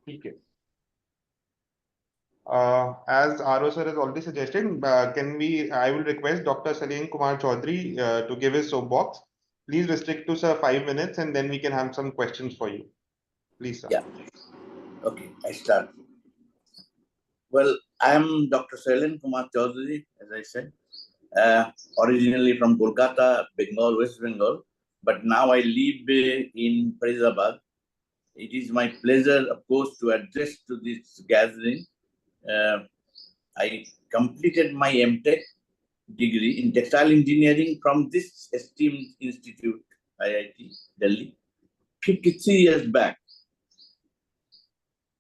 Okay. As RO sir has already suggested, I will request Dr. Salim Kumar Chaudhary to give his soapbox. Please restrict to sir 5 minutes and then we can have some questions for you. Please, sir. Yeah. Okay, I start. Well, I am Dr. Salim Kumar Chaudhary, as I said, originally from Kolkata, Bengal, West Bengal, but now I live in Faridabad. It is my pleasure, of course, to address to this gathering. I completed my MTech degree in textile engineering from this esteemed institute, IIT Delhi, 53 years back,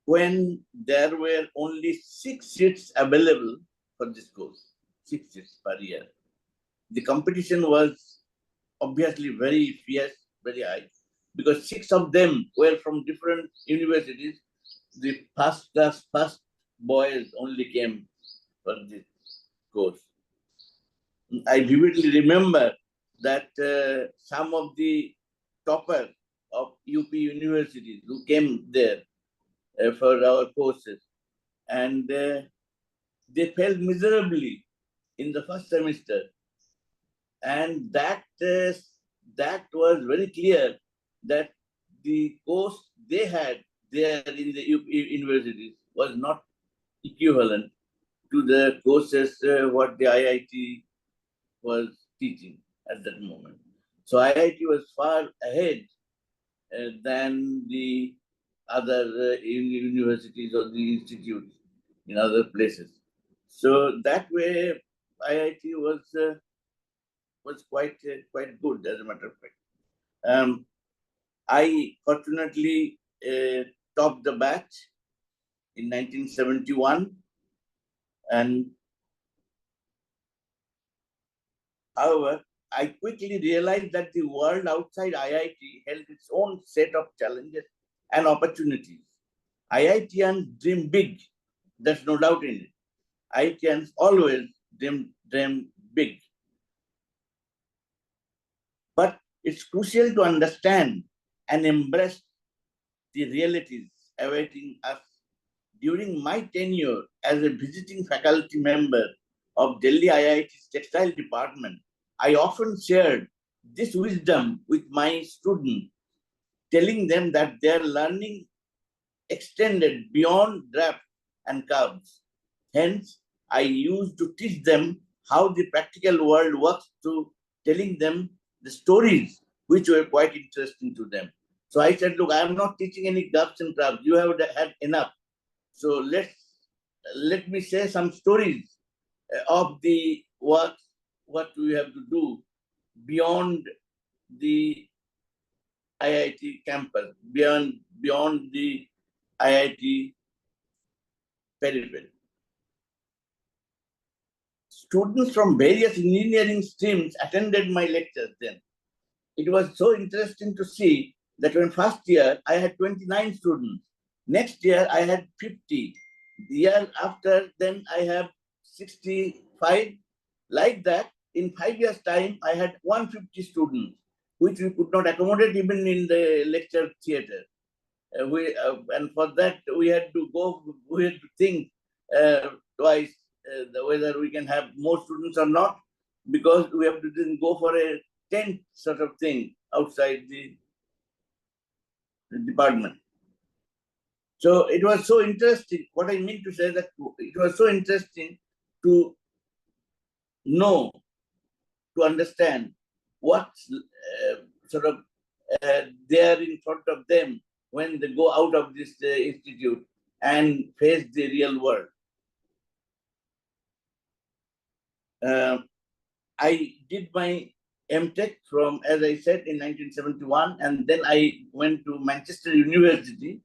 when there were only 6 seats available for this course, 6 seats per year. The competition was obviously very fierce, very high, because 6 of them were from different universities. The first boys only came for this course. I vividly remember that some of the toppers of UP universities who came there for our courses, and they failed miserably in the first semester, and that was very clear that the course they had there in the universities was not equivalent to the courses what the IIT was teaching at that moment. So IIT was far ahead than the other universities or the institutes in other places. So that way, IIT was quite good, as a matter of fact. I fortunately topped the batch in 1971, and however, I quickly realized that the world outside IIT held its own set of challenges and opportunities. IITians dream big, there's no doubt in it. IITians always dream big. But it's crucial to understand and embrace the realities awaiting us. During my tenure as a visiting faculty member of Delhi IIT's textile department, I often shared this wisdom with my students, telling them that their learning extended beyond draft and curves. Hence, I used to teach them how the practical world works through telling them the stories which were quite interesting to them. So I said, look, I am not teaching any gups and crabs. You have had enough. So let me say some stories of the work, what we have to do beyond the IIT campus, beyond the IIT periphery. Students from various engineering streams attended my lectures then. It was so interesting to see that when first year I had 29 students. Next year I had 50. The year after then I have 65. Like that, in 5 years' time, I had 150 students, which we could not accommodate even in the lecture theater. And for that we had to think twice whether we can have more students or not, because we have to then go for a tent sort of thing outside the department. So it was so interesting. What I mean to say that it was so interesting to know, to understand what's sort of there in front of them when they go out of this institute and face the real world. I did my MTech from, as I said, in 1971, and then I went to Manchester University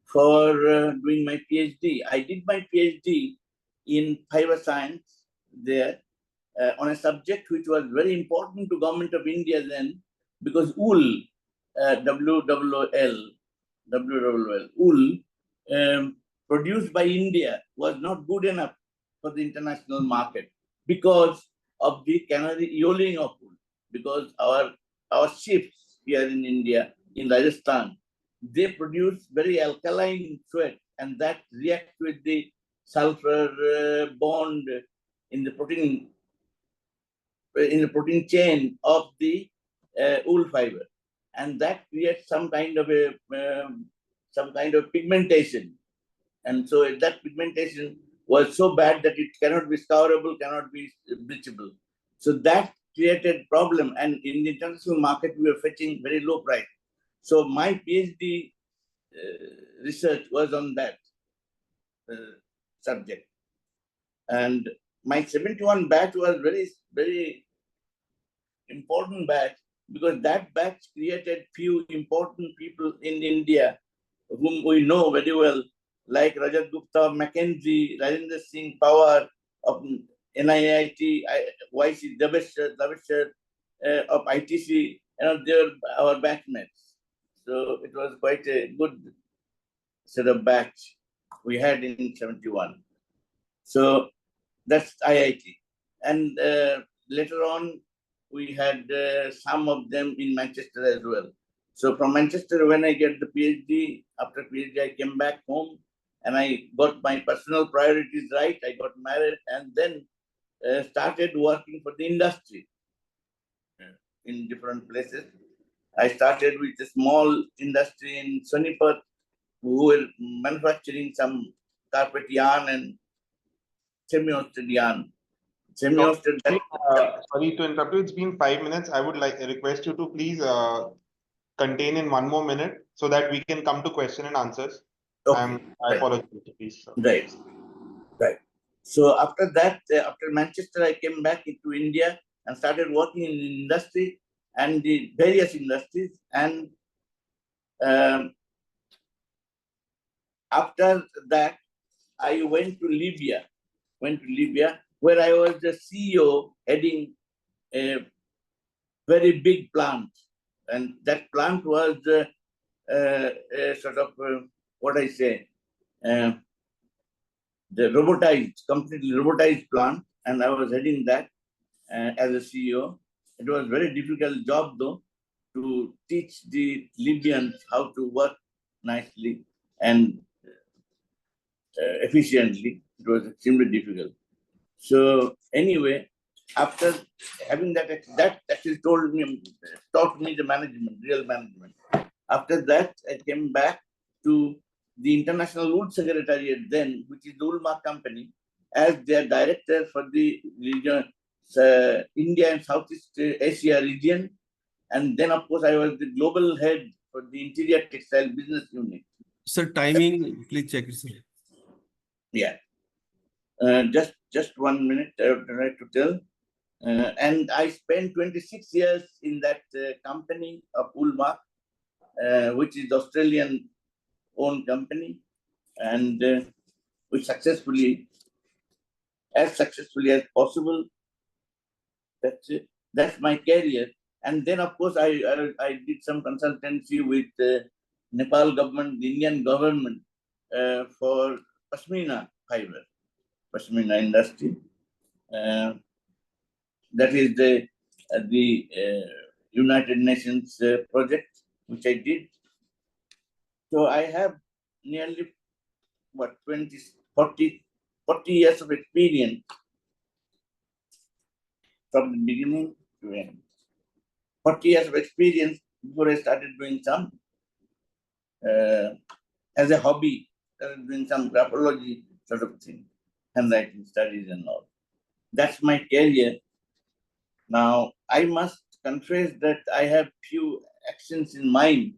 for doing my PhD. I did my PhD in fiber science there on a subject which was very important to Government of India then, because wool, wool produced by India was not good enough for the international market because of the canary yoling of wool. Because our ships here in India, in Rajasthan, they produce very alkaline sweat, and that reacts with the sulfur bond in the protein chain of the wool fiber, and that creates some kind of pigmentation. And so that pigmentation was so bad that it cannot be scourable, cannot be bleachable. So that created problem, and in the international market we were fetching very low price. So my PhD research was on that subject, and my 71 batch was very important batch, because that batch created few important people in India whom we know very well, like Rajat Gupta of McKinsey, Rajendra Singh Pawar of NIIT, YC Daveshar of ITC, they were our batchmates. So it was quite a good set of batch we had in 71. So that's IIT. And later on, we had some of them in Manchester as well. So from Manchester, when I get the PhD, after PhD, I came back home and I got my personal priorities right. I got married and then started working for the industry in different places. I started with a small industry in Sonipat who were manufacturing some carpet yarn and semi-hosted yarn. Semi-hosted. Sorry to interrupt you. It's been 5 minutes. I would like request you to please contain in 1 more minute so that we can come to question and answers. Okay. I apologize, please. Right. So after that, after Manchester, I came back into India and started working in the industry and the various industries. And after that, I went to Libya, where I was the CEO heading a very big plant. And that plant was a sort of, the completely robotized plant, and I was heading that as a CEO. It was a very difficult job, though, to teach the Libyans how to work nicely and efficiently. It was extremely difficult. So anyway, after having that actually taught me the management, real management. After that, I came back to the International Wood Secretariat then, which is the Woolmark Company, as their director for the region, India and Southeast Asia region. And then, of course, I was the global head for the interior textile business unit. Sir, timing, please check it, sir. Yeah. Just 1 minute, I would like to tell. And I spent 26 years in that company of Woolmark, which is Australian-owned company, and we successfully as possible. That's it. That's my career. And then, of course, I did some consultancy with Nepal government, the Indian government, for Pashmina fiber, Pashmina industry. That is the United Nations project, which I did. So I have nearly 40 years of experience from the beginning to end. 40 years of experience before I started doing some as a hobby, started doing some graphology sort of thing, handwriting studies and all. That's my career. Now, I must confess that I have few actions in mind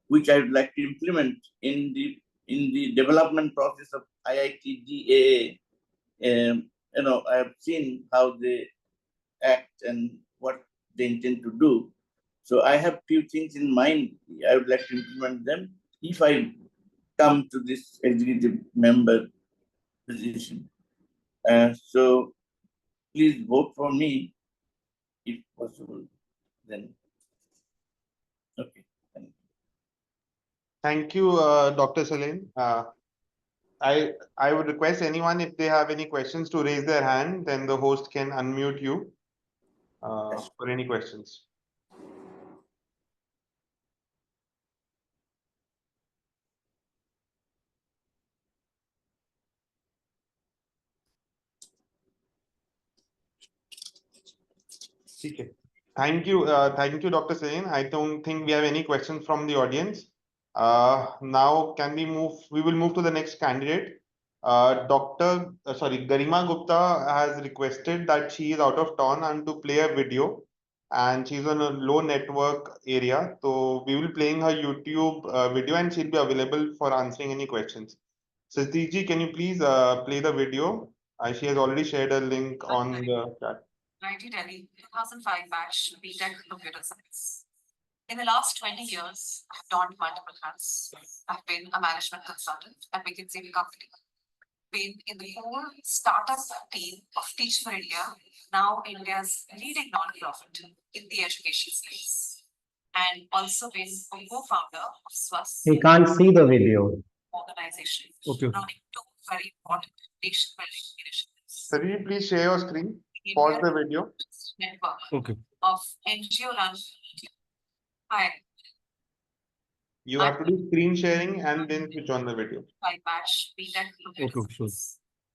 which I would like to implement in the development process of IIT GAA. I have seen how they act and what they intend to do. So I have few things in mind. I would like to implement them if I come to this executive member position. So please vote for me if possible. Then, okay. Thank you, Dr. Salim. I would request anyone, if they have any questions, to raise their hand, then the host can unmute you for any questions. Okay. Thank you, Dr. Sain. I don't think we have any questions from the audience. Now, can we move? We will move to the next candidate. Garima Gupta has requested that she is out of town and to play a video, and she's on a low network area. So we will playing her YouTube video, and she'll be available for answering any questions. Satiji, can you please play the video? She has already shared a link on the chat. IIT Delhi 2005 batch BTech Computer Science. In the last 20 years, I've donned multiple hats. I've been a management consultant at McKinsey & Company. Been in the whole startup team of Teach for India, now India's leading non-profit in the education space. And also been a co-founder of SWAS He can't see the video. organization, Okay. running two very important nation-building initiatives. Satiji, please share your screen. Pause the video. Network Okay. of NGO run. Hi, You have to do screen sharing and then switch on the video. by batch BTech. Okay, sure.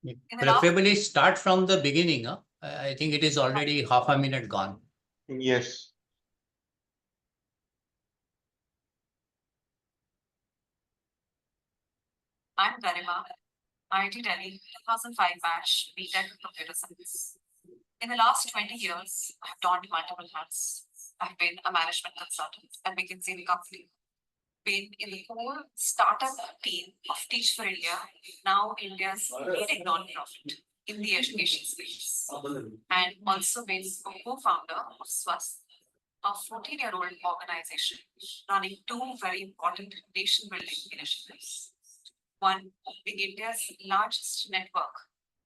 In the last- Preferably start from the beginning. I think it is already half a minute gone. Yes. I'm Garima, IIT Delhi 2005 batch BTech Computer Science. In the last 20 years, I've donned multiple hats. I've been a management consultant at McKinsey & Company. Been in the whole startup team of Teach for India, now India's leading non-profit in the education space. And also been a co-founder of SWAS, a 14-year-old organization running two very important nation-building initiatives. One, being India's largest network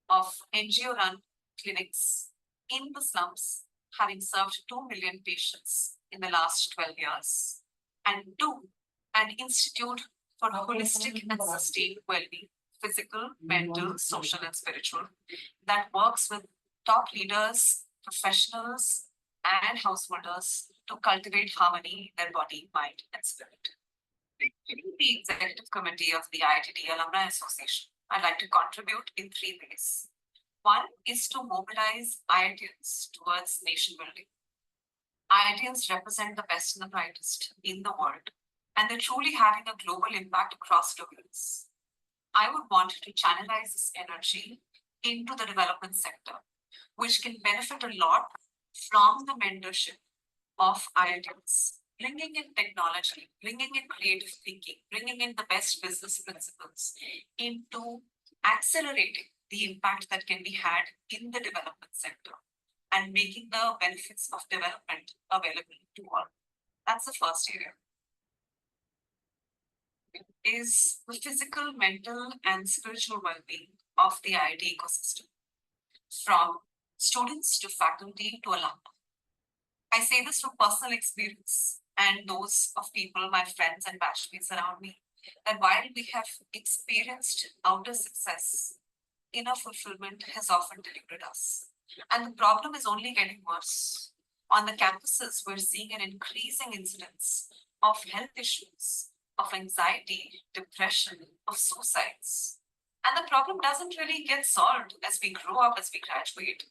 of NGO-run clinics in the slums, having served 2 million patients in the last 12 years. And two, an institute for holistic and sustained well-being, physical, mental, social, and spiritual, that works with top leaders, professionals, and householders to cultivate harmony in their body, mind, and spirit. The executive committee of the IITD Alumni Association, I'd like to contribute in 3 ways. One is to mobilize IITians towards nation building. IITians represent the best and the brightest in the world, and they're truly having a global impact across domains. I would want to channelize this energy into the development sector, which can benefit a lot from the mentorship of IITians, bringing in technology, bringing in creative thinking, bringing in the best business principles into accelerating the impact that can be had in the development sector and making the benefits of development available to all. That's the first area. Is the physical, mental, and spiritual well-being of the IIT ecosystem, from students to faculty to alumni. I say this from personal experience and those of people, my friends and batchmates around me, that while we have experienced outer success, inner fulfillment has often deluded us. And the problem is only getting worse. On the campuses, we're seeing an increasing incidence of health issues, of anxiety, depression, of suicides. And the problem doesn't really get solved as we grow up, as we graduate.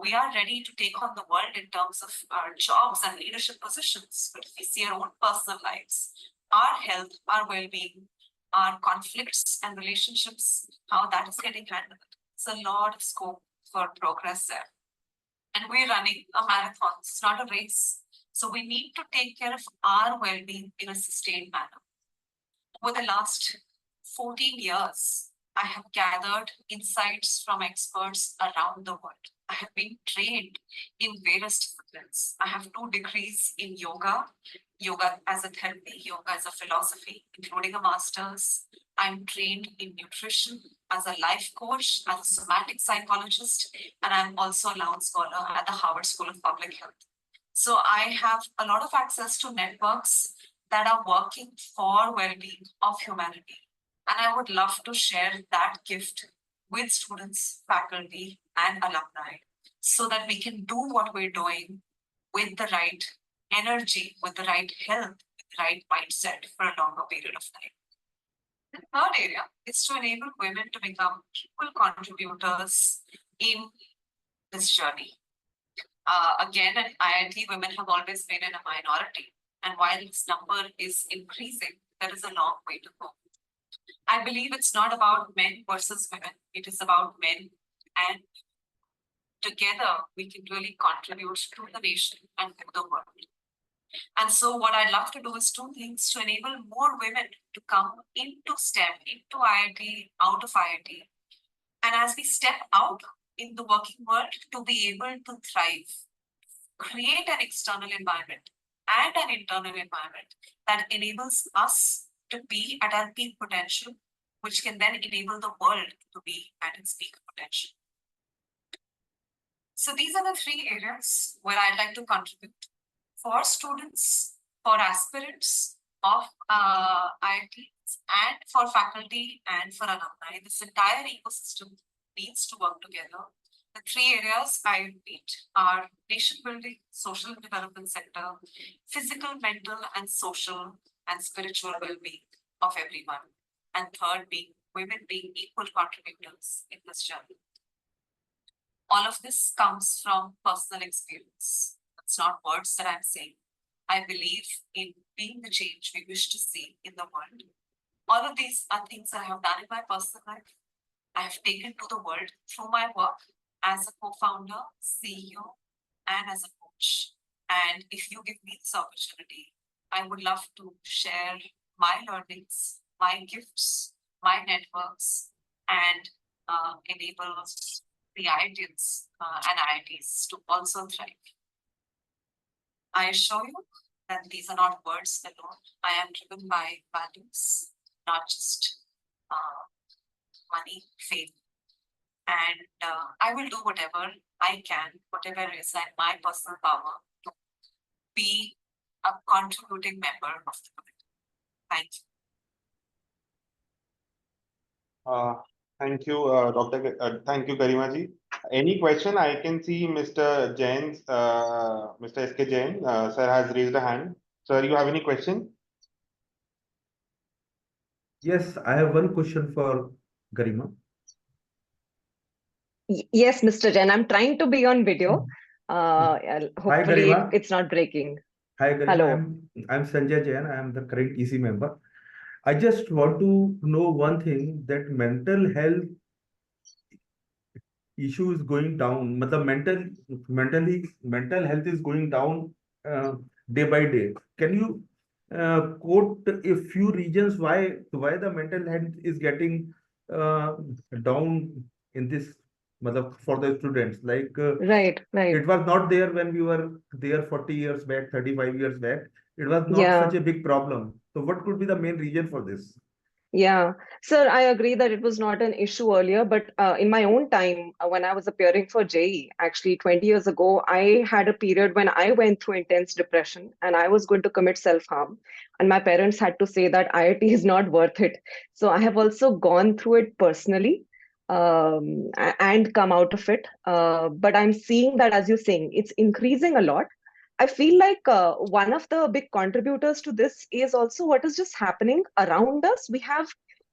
We are ready to take on the world in terms of our jobs and leadership positions, but if we see our own personal lives, our health, our well-being, our conflicts and relationships, how that is getting handled, there's a lot of scope for progress there. And we're running a marathon, it's not a race. So we need to take care of our well-being in a sustained manner. Over the last 14 years, I have gathered insights from experts around the world. I have been trained in various disciplines. I have 2 degrees in yoga as a therapy, yoga as a philosophy, including a master's. I'm trained in nutrition as a life coach, as a somatic psychologist, and I'm also a Lowndes Scholar at the Harvard School of Public Health. So I have a lot of access to networks that are working for well-being of humanity. And I would love to share that gift with students, faculty, and alumni so that we can do what we're doing with the right energy, with the right health, with the right mindset for a longer period of time. The third area is to enable women to become equal contributors in this journey. Again, in IIT, women have always been in a minority. And while this number is increasing, there is a long way to go. I believe it's not about men versus women. It is about men, and together we can really contribute to the nation and to the world. And so what I'd love to do is two things to enable more women to come into STEM, into IIT, out of IIT. And as we step out in the working world, to be able to thrive, create an external environment and an internal environment that enables us to be at our peak potential, which can then enable the world to be at its peak potential. So these are the three areas where I'd like to contribute for students, for aspirants of IITs, and for faculty and for alumni. This entire ecosystem needs to work together. The three areas I repeat are nation building, social development sector, physical, mental, and social and spiritual well-being of everyone. And third being women being equal contributors in this journey. All of this comes from personal experience. It's not words that I'm saying. I believe in being the change we wish to see in the world. All of these are things I have done in my personal life. I have taken to the world through my work as a co-founder, CEO, and as a coach. And if you give me this opportunity, I would love to share my learnings, my gifts, my networks, and enable the IITs and IITs to also thrive. I assure you that these are not words alone. I am driven by values, not just money, fame. And I will do whatever I can, whatever is in my personal power, to be a contributing member of the community. Thank you. Thank you, thank you, Garima ji. Any question? I can see Mr. Jain, Mr. S.K. Jain, sir has raised a hand. Sir, you have any question? Yes, I have one question for Garima. Yes, Mr. Jain, I'm trying to be on video. Hopefully Garima. it's not breaking. Hi, Garima. Hello. I'm Sanjay Jain. I am the current EC member. I just want to know one thing, that mental health issue is going down. Matlab mental health is going down day by day. Can you quote a few reasons why the mental health is getting down in this, for the students? Like Right. it was not there when we were there 40 years back, 35 years back. It was not Yeah. such a big problem. So what could be the main reason for this? Yeah, sir, I agree that it was not an issue earlier, but in my own time, when I was appearing for JEE, actually 20 years ago, I had a period when I went through intense depression and I was going to commit self-harm. And my parents had to say that IIT is not worth it. So I have also gone through it personally and come out of it. But I'm seeing that, as you're saying, it's increasing a lot. I feel like one of the big contributors to this is also what is just happening around us. We have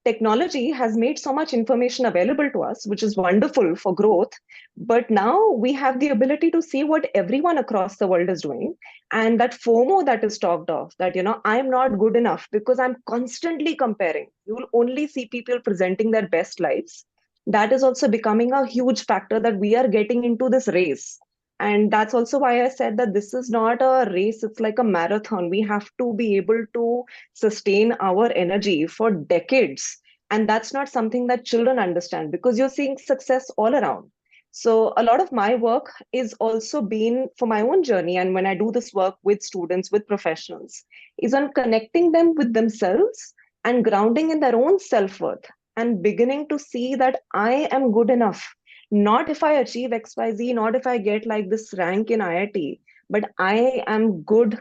technology has made so much information available to us, which is wonderful for growth. But now we have the ability to see what everyone across the world is doing. And that FOMO that is talked of, that, I'm not good enough because I'm constantly comparing. You will only see people presenting their best lives. That is also becoming a huge factor that we are getting into this race. And that's also why I said that this is not a race, it's like a marathon. We have to be able to sustain our energy for decades. And that's not something that children understand, because you're seeing success all around. So a lot of my work is also been for my own journey. And when I do this work with students, with professionals, is on connecting them with themselves and grounding in their own self-worth and beginning to see that I am good enough. Not if I achieve XYZ, not if I get like this rank in IIT, but I am good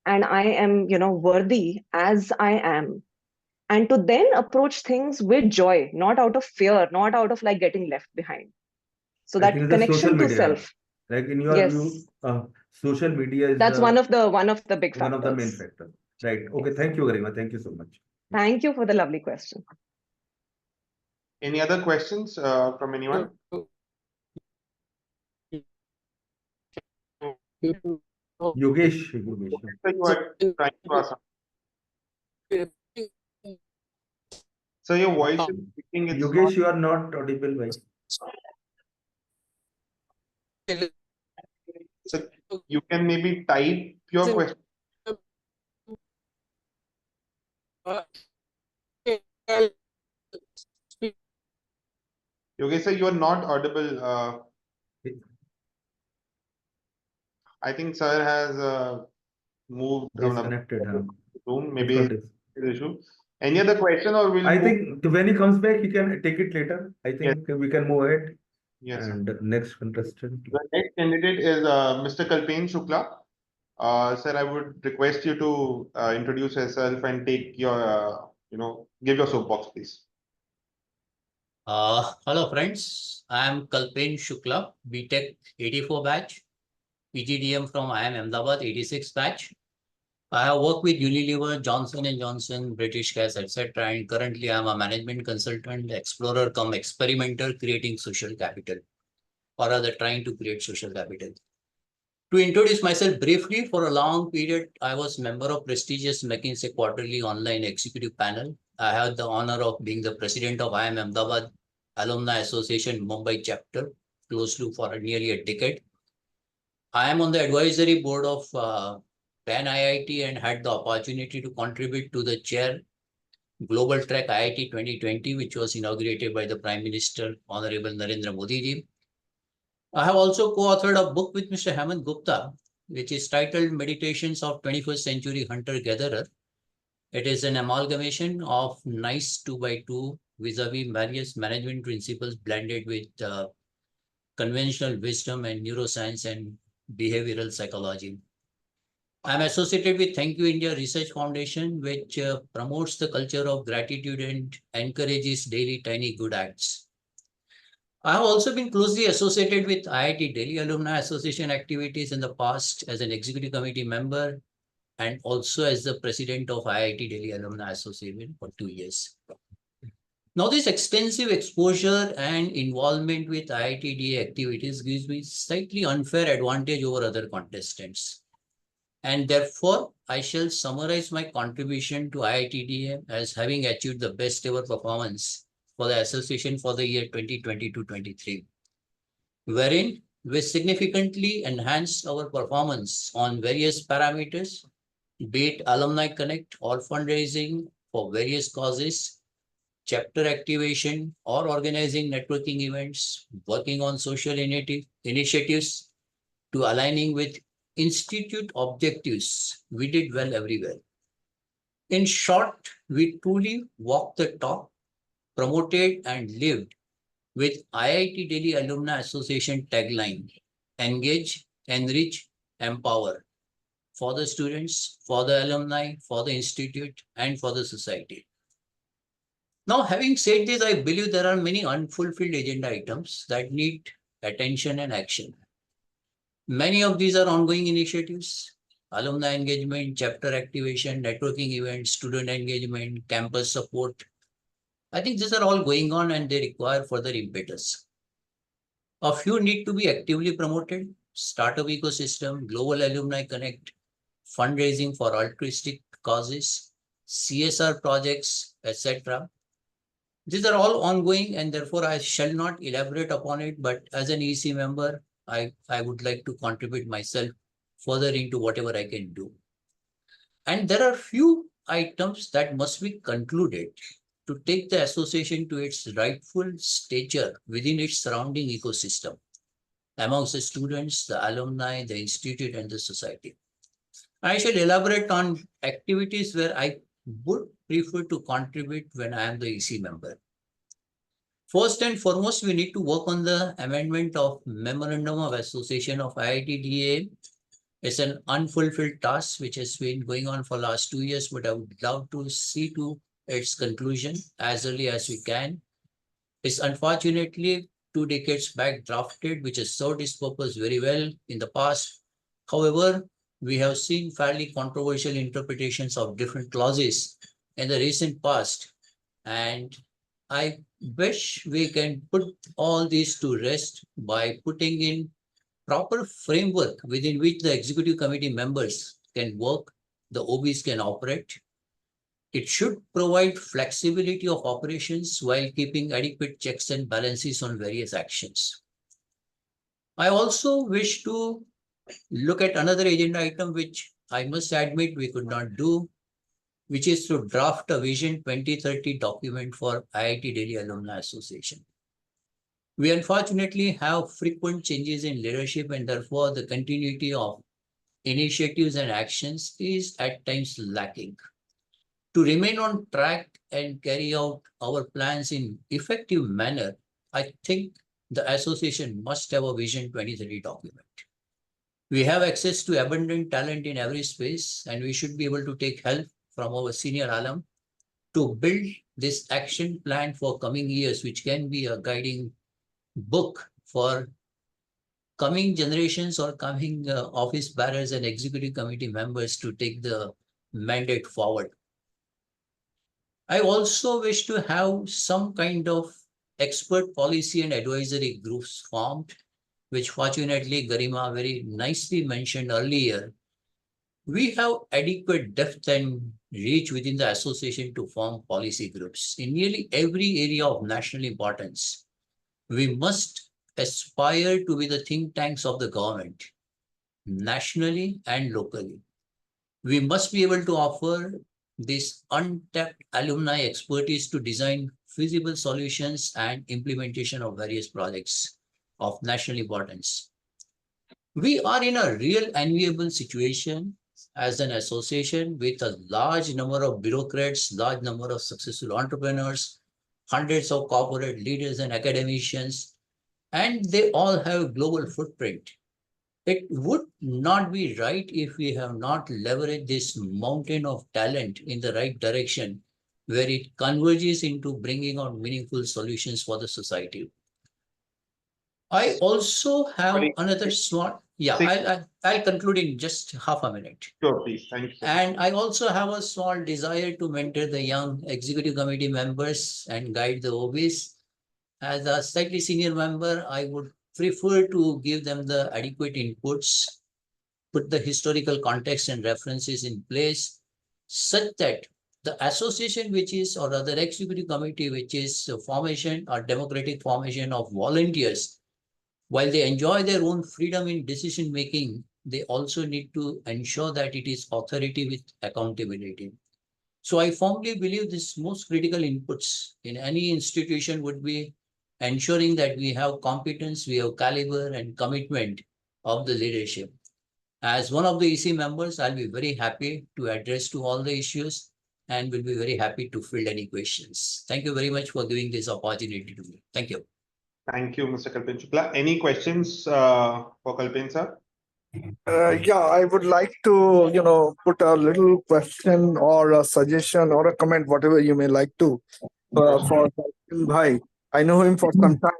and I am, worthy as I am. And to then approach things with joy, not out of fear, not out of like getting left behind. So I think that it's the social connection to media. self. Like in your Yes. view, social media is That's one of the big factors. one of the main factors. Right. Okay. Yes. Thank you, Garima. Thank you so much. Thank you for the lovely question. Any other questions from anyone? Yogesh, Yogesh. So you are trying to ask. So your voice is speaking. It's Yogesh, you are not audible, bhai. so you can maybe type your question. Yogesh, sir, you are not audible. I think sir has moved Disconnected, huh? room. Maybe Difficult. it's issue. Any other question, or we'll I move? think when he comes back, he can take it later. I Yes. think we can move ahead. Yes, sir. And next contestant. The next candidate is Mr. Kalpen Shukla. Sir, I would request you to introduce yourself and take your, give your soapbox, please. Hello friends, I am Kalpen Shukla, BTech 84 batch, PGDM from IIM Ahmedabad 86 batch. I have worked with Unilever, Johnson & Johnson, British Gas, etc. And currently I am a management consultant, explorer come experimenter creating social capital, or rather trying to create social capital. To introduce myself briefly, for a long period, I was member of prestigious McKinsey quarterly online executive panel. I had the honor of being the president of IIM Ahmedabad Alumni Association Mumbai chapter, close to for nearly a decade. I am on the advisory board of PAN IIT and had the opportunity to contribute to the chair Global Track IIT 2020, which was inaugurated by the Prime Minister, Honorable Narendra Modi ji. I have also co-authored a book with Mr. Hemant Gupta, which is titled Meditations of 21st Century Hunter-Gatherer. It is an amalgamation of nice 2x2 vis-a-vis various management principles blended with conventional wisdom and neuroscience and behavioral psychology. I am associated with Thank You India Research Foundation, which promotes the culture of gratitude and encourages daily tiny good acts. I have also been closely associated with IIT Delhi Alumni Association activities in the past as an executive committee member and also as the president of IIT Delhi Alumni Association for 2 years. Now, this extensive exposure and involvement with IITDA activities gives me slightly unfair advantage over other contestants. And therefore, I shall summarize my contribution to IITDA as having achieved the best ever performance for the association for the year 2022-23, wherein we significantly enhanced our performance on various parameters, be it Alumni Connect or fundraising for various causes, chapter activation or organizing networking events, working on social initiatives to aligning with institute objectives. We did well everywhere. In short, we truly walked the talk, promoted and lived with IIT Delhi Alumni Association tagline, engage, enrich, empower for the students, for the alumni, for the institute, and for the society. Now, having said this, I believe there are many unfulfilled agenda items that need attention and action. Many of these are ongoing initiatives: alumni engagement, chapter activation, networking events, student engagement, campus support. I think these are all going on and they require further impetus. A few need to be actively promoted: startup ecosystem, global alumni connect, fundraising for altruistic causes, CSR projects, etc. These are all ongoing and therefore I shall not elaborate upon it, but as an EC member, I would like to contribute myself further into whatever I can do. And there are few items that must be concluded to take the association to its rightful stature within its surrounding ecosystem, amongst the students, the alumni, the institute, and the society. I shall elaborate on activities where I would prefer to contribute when I am the EC member. First and foremost, we need to work on the amendment of Memorandum of Association of IITDA. It's an unfulfilled task which has been going on for last 2 years, but I would love to see to its conclusion as early as we can. It's unfortunately 2 decades back drafted, which has served its purpose very well in the past. However, we have seen fairly controversial interpretations of different clauses in the recent past, and I wish we can put all these to rest by putting in proper framework within which the executive committee members can work, the OBs can operate. It should provide flexibility of operations while keeping adequate checks and balances on various actions. I also wish to look at another agenda item which I must admit we could not do, which is to draft a Vision 2030 document for IIT Delhi Alumni Association. We unfortunately have frequent changes in leadership, and therefore the continuity of initiatives and actions is at times lacking. To remain on track and carry out our plans in effective manner, I think the association must have a Vision 2030 document. We have access to abundant talent in every space, and we should be able to take help from our senior alum to build this action plan for coming years, which can be a guiding book for coming generations or coming office bearers and executive committee members to take the mandate forward. I also wish to have some kind of expert policy and advisory groups formed, which fortunately Garima very nicely mentioned earlier. We have adequate depth and reach within the association to form policy groups in nearly every area of national importance. We must aspire to be the think tanks of the government, nationally and locally. We must be able to offer this untapped alumni expertise to design feasible solutions and implementation of various projects of national importance. We are in a real enviable situation as an association with a large number of bureaucrats, large number of successful entrepreneurs, hundreds of corporate leaders and academicians, and they all have global footprint. It would not be right if we have not leveraged this mountain of talent in the right direction, where it converges into bringing out meaningful solutions for the society. I also have Sorry. another small, I'll conclude in just half a minute. Sure, please. Thank you. And I also have a small desire to mentor the young executive committee members and guide the OBs. As a slightly senior member, I would prefer to give them the adequate inputs, put the historical context and references in place, such that the association which is, or rather executive committee, which is a formation or democratic formation of volunteers, while they enjoy their own freedom in decision making, they also need to ensure that it is authority with accountability. So I firmly believe this most critical inputs in any institution would be ensuring that we have competence, we have caliber and commitment of the leadership. As one of the EC members, I'll be very happy to address to all the issues and will be very happy to field any questions. Thank you very much for giving this opportunity to me. Thank you. Thank you, Mr. Kalpen Shukla. Any questions for Kalpen sir? Yeah, I would like to, put a little question or a suggestion or a comment, whatever you may like to, for Kalpen Bhai. I know him for some time,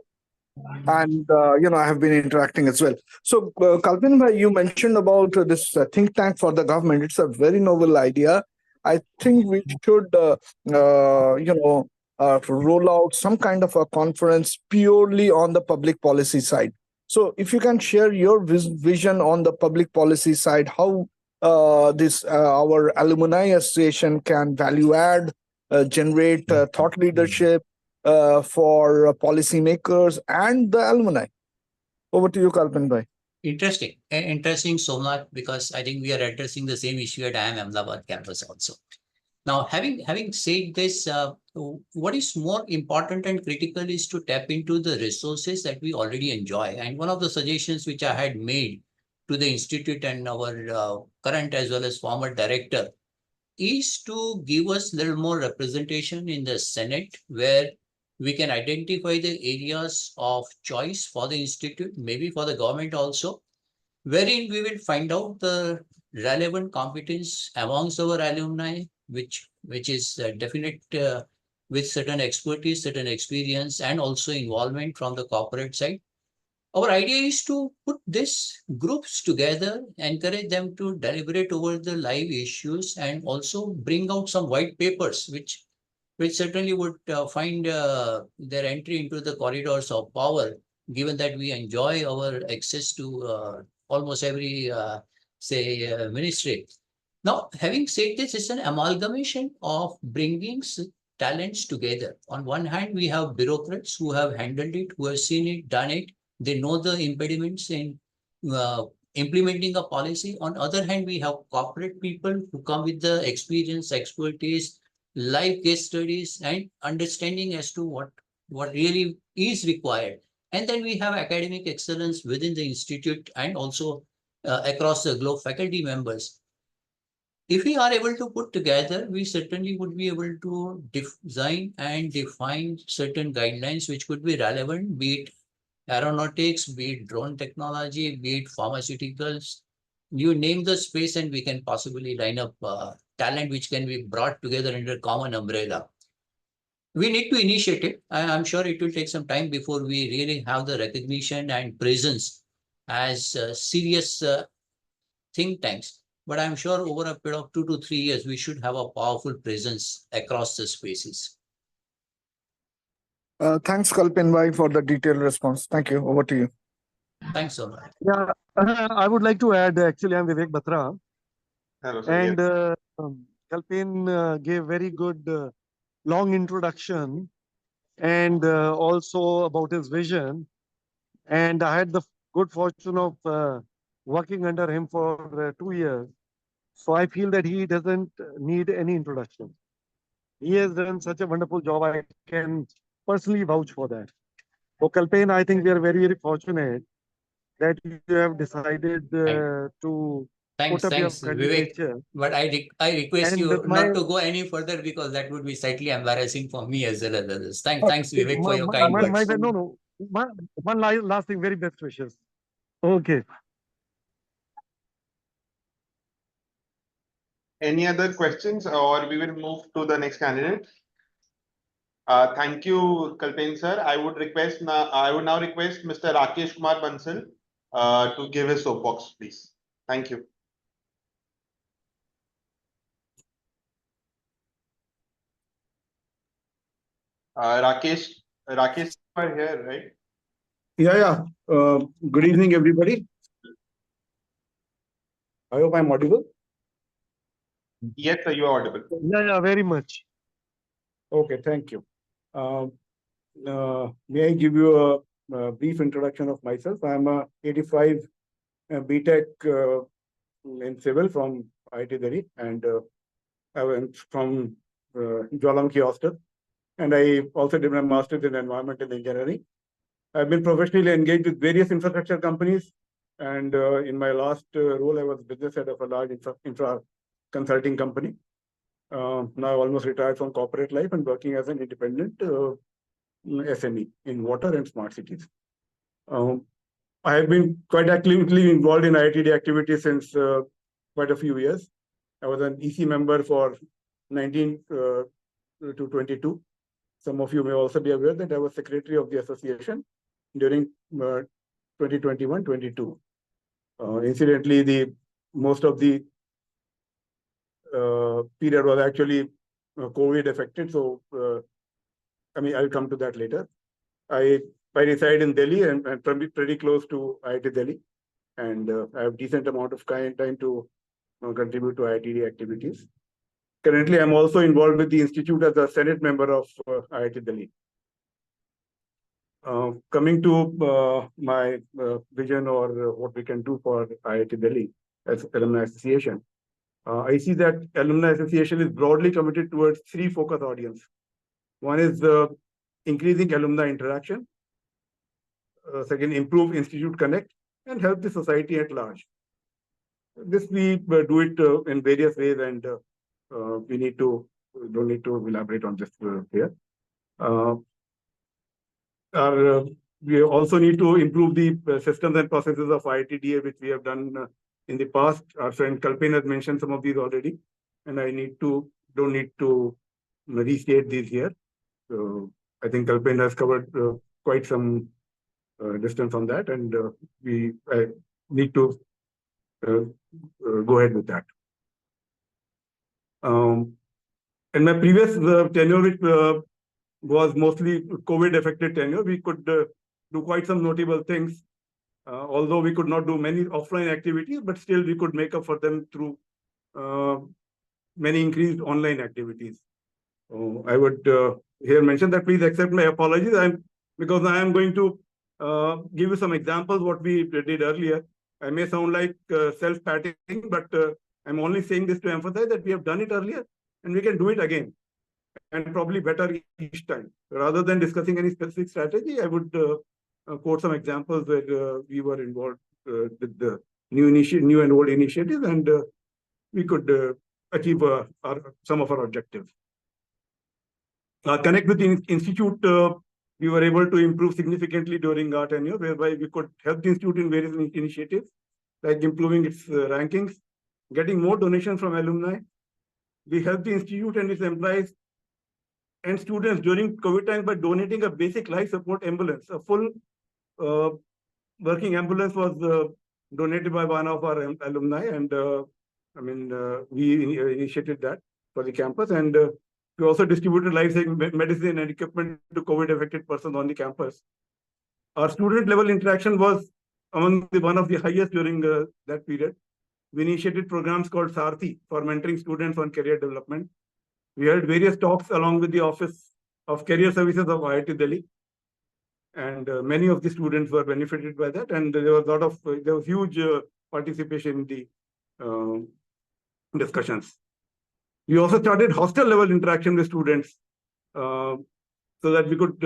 and I have been interacting as well. So, Kalpen Bhai, you mentioned about this think tank for the government. It's a very novel idea. I think we should, roll out some kind of a conference purely on the public policy side. So if you can share your vision on the public policy side, how our alumni association can value add, generate thought leadership for policymakers and the alumni. Over to you, Kalpen Bhai. Interesting, Somnath, because I think we are addressing the same issue at IIM Ahmedabad campus also. Now, having said this, what is more important and critical is to tap into the resources that we already enjoy. And one of the suggestions which I had made to the institute and our current as well as former director is to give us a little more representation in the Senate, where we can identify the areas of choice for the institute, maybe for the government also, wherein we will find out the relevant competence amongst our alumni, which is definite with certain expertise, certain experience, and also involvement from the corporate side. Our idea is to put these groups together, encourage them to deliberate over the live issues, and also bring out some white papers, which certainly would find their entry into the corridors of power given that we enjoy our access to almost every, ministry. Now, having said this, it's an amalgamation of bringing talents together. On one hand, we have bureaucrats who have handled it, who have seen it, done it. They know the impediments in implementing a policy. On other hand, we have corporate people who come with the experience, expertise, live case studies, and understanding as to what really is required. And then we have academic excellence within the institute and also across the globe faculty members. If we are able to put together, we certainly would be able to design and define certain guidelines which could be relevant, be it aeronautics, be it drone technology, be it pharmaceuticals. You name the space and we can possibly line up talent which can be brought together under common umbrella. We need to initiate it. I'm sure it will take some time before we really have the recognition and presence as serious think tanks. But I'm sure over a period of 2 to 3 years, we should have a powerful presence across the spaces. Thanks, Kalpin bhai, for the detailed response. Thank you. Over to you. Thanks so much. Yeah, I would like to add, actually, I'm Vivek Batra. Hello, sir. And Yes. Kalpin gave very good long introduction and also about his vision. And I had the good fortune of working under him for 2 years. So I feel that he doesn't need any introduction. He has done such a wonderful job. I can personally vouch for that. So Kalpin, I think we are very, very fortunate that you have decided to Thanks, put up your thanks, Vivek. candidature. But I request And you my- not to go any further because that would be slightly embarrassing for me as well as others. Thanks, Vivek, for your kind words. No. One last thing, very best wishes. Okay. Any other questions, or we will move to the next candidate? Thank you, Kalpen sir. I would now request Mr. Rakesh Kumar Bansal to give his soapbox, please. Thank you. Rakesh, you are here, right? Yeah. Good evening, everybody. I hope I'm audible. Yes, sir, you are audible. Yeah, very much. Okay, thank you. May I give you a brief introduction of myself? I'm a 85 BTech in civil from IIT Delhi, and I went from Jwalamukhi Hostel, and I also did my master's in environmental engineering. I've been professionally engaged with various infrastructure companies, and in my last role, I was business head of a large infra consulting company. Now almost retired from corporate life and working as an independent SME in water and smart cities. I have been quite actively involved in IITD activities since quite a few years. I was an EC member for 19 to 22. Some of you may also be aware that I was secretary of the association during 2021-22. Incidentally, most of the period was actually COVID affected. So, I'll come to that later. I reside in Delhi and pretty close to IIT Delhi, and I have decent amount of time to contribute to IITD activities. Currently, I'm also involved with the institute as a Senate member of IIT Delhi. Coming to my vision or what we can do for IIT Delhi as Alumni Association, I see that Alumni Association is broadly committed towards 3 focus audience. One is increasing alumni interaction. Second, improve institute connect and help the society at large. This we do it in various ways, and we don't need to elaborate on this here. We also need to improve the systems and processes of IITDA, which we have done in the past. Our friend Kalpen has mentioned some of these already, and don't need to restate these here. So I think Kalpen has covered quite some distance on that, and we need to go ahead with that. In my previous tenure, which was mostly COVID-affected tenure, we could do quite some notable things. Although we could not do many offline activities, but still we could make up for them through many increased online activities. I would here mention that please accept my apologies. Because I am going to give you some examples what we did earlier. I may sound like self-patting, but I'm only saying this to emphasize that we have done it earlier and we can do it again, and probably better each time. Rather than discussing any specific strategy, I would quote some examples where we were involved with the new and old initiatives, and we could achieve some of our objectives. Connect with the institute, we were able to improve significantly during our tenure, whereby we could help the institute in various initiatives, like improving its rankings, getting more donations from alumni. We helped the institute and its employees and students during COVID time by donating a basic life support ambulance. A full working ambulance was donated by one of our alumni, and we initiated that for the campus, and we also distributed life-saving medicine and equipment to COVID-affected persons on the campus. Our student-level interaction was among one of the highest during that period. We initiated programs called Sarthi for mentoring students on career development. We held various talks along with the Office of Career Services of IIT Delhi, and many of the students were benefited by that. And there was huge participation in the discussions. We also started hostel level interaction with students so that we could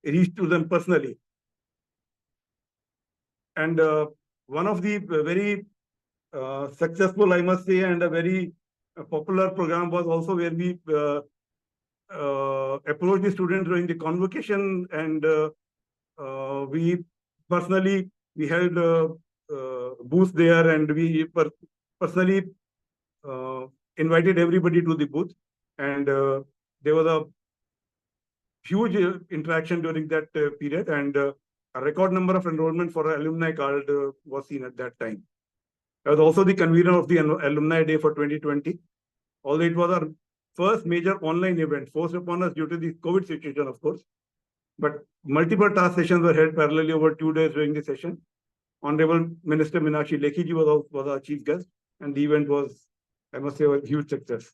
reach to them personally. And one of the very successful, I must say, and a very popular program was also where we approached the students during the convocation, and we held booths there, and we personally invited everybody to the booth, and there was a huge interaction during that period, and a record number of enrollment for our alumni card was seen at that time. I was also the convener of the Alumni Day for 2020, although it was our first major online event forced upon us due to the COVID situation, of course. But multiple task sessions were held parallelly over 2 days during the session. Honorable Minister Meenakshi Lekhi was our chief guest, and the event was, I must say, a huge success.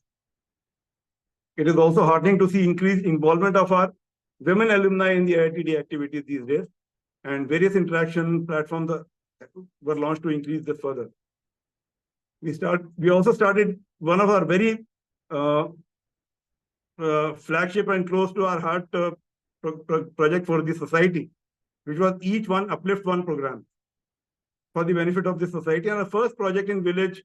It is also heartening to see increased involvement of our women alumni in the IITD activities these days, and various interaction platforms were launched to increase this further. We also started one of our very flagship and close to our heart project for the society, which was Each One Uplift One program for the benefit of the society. And our first project in village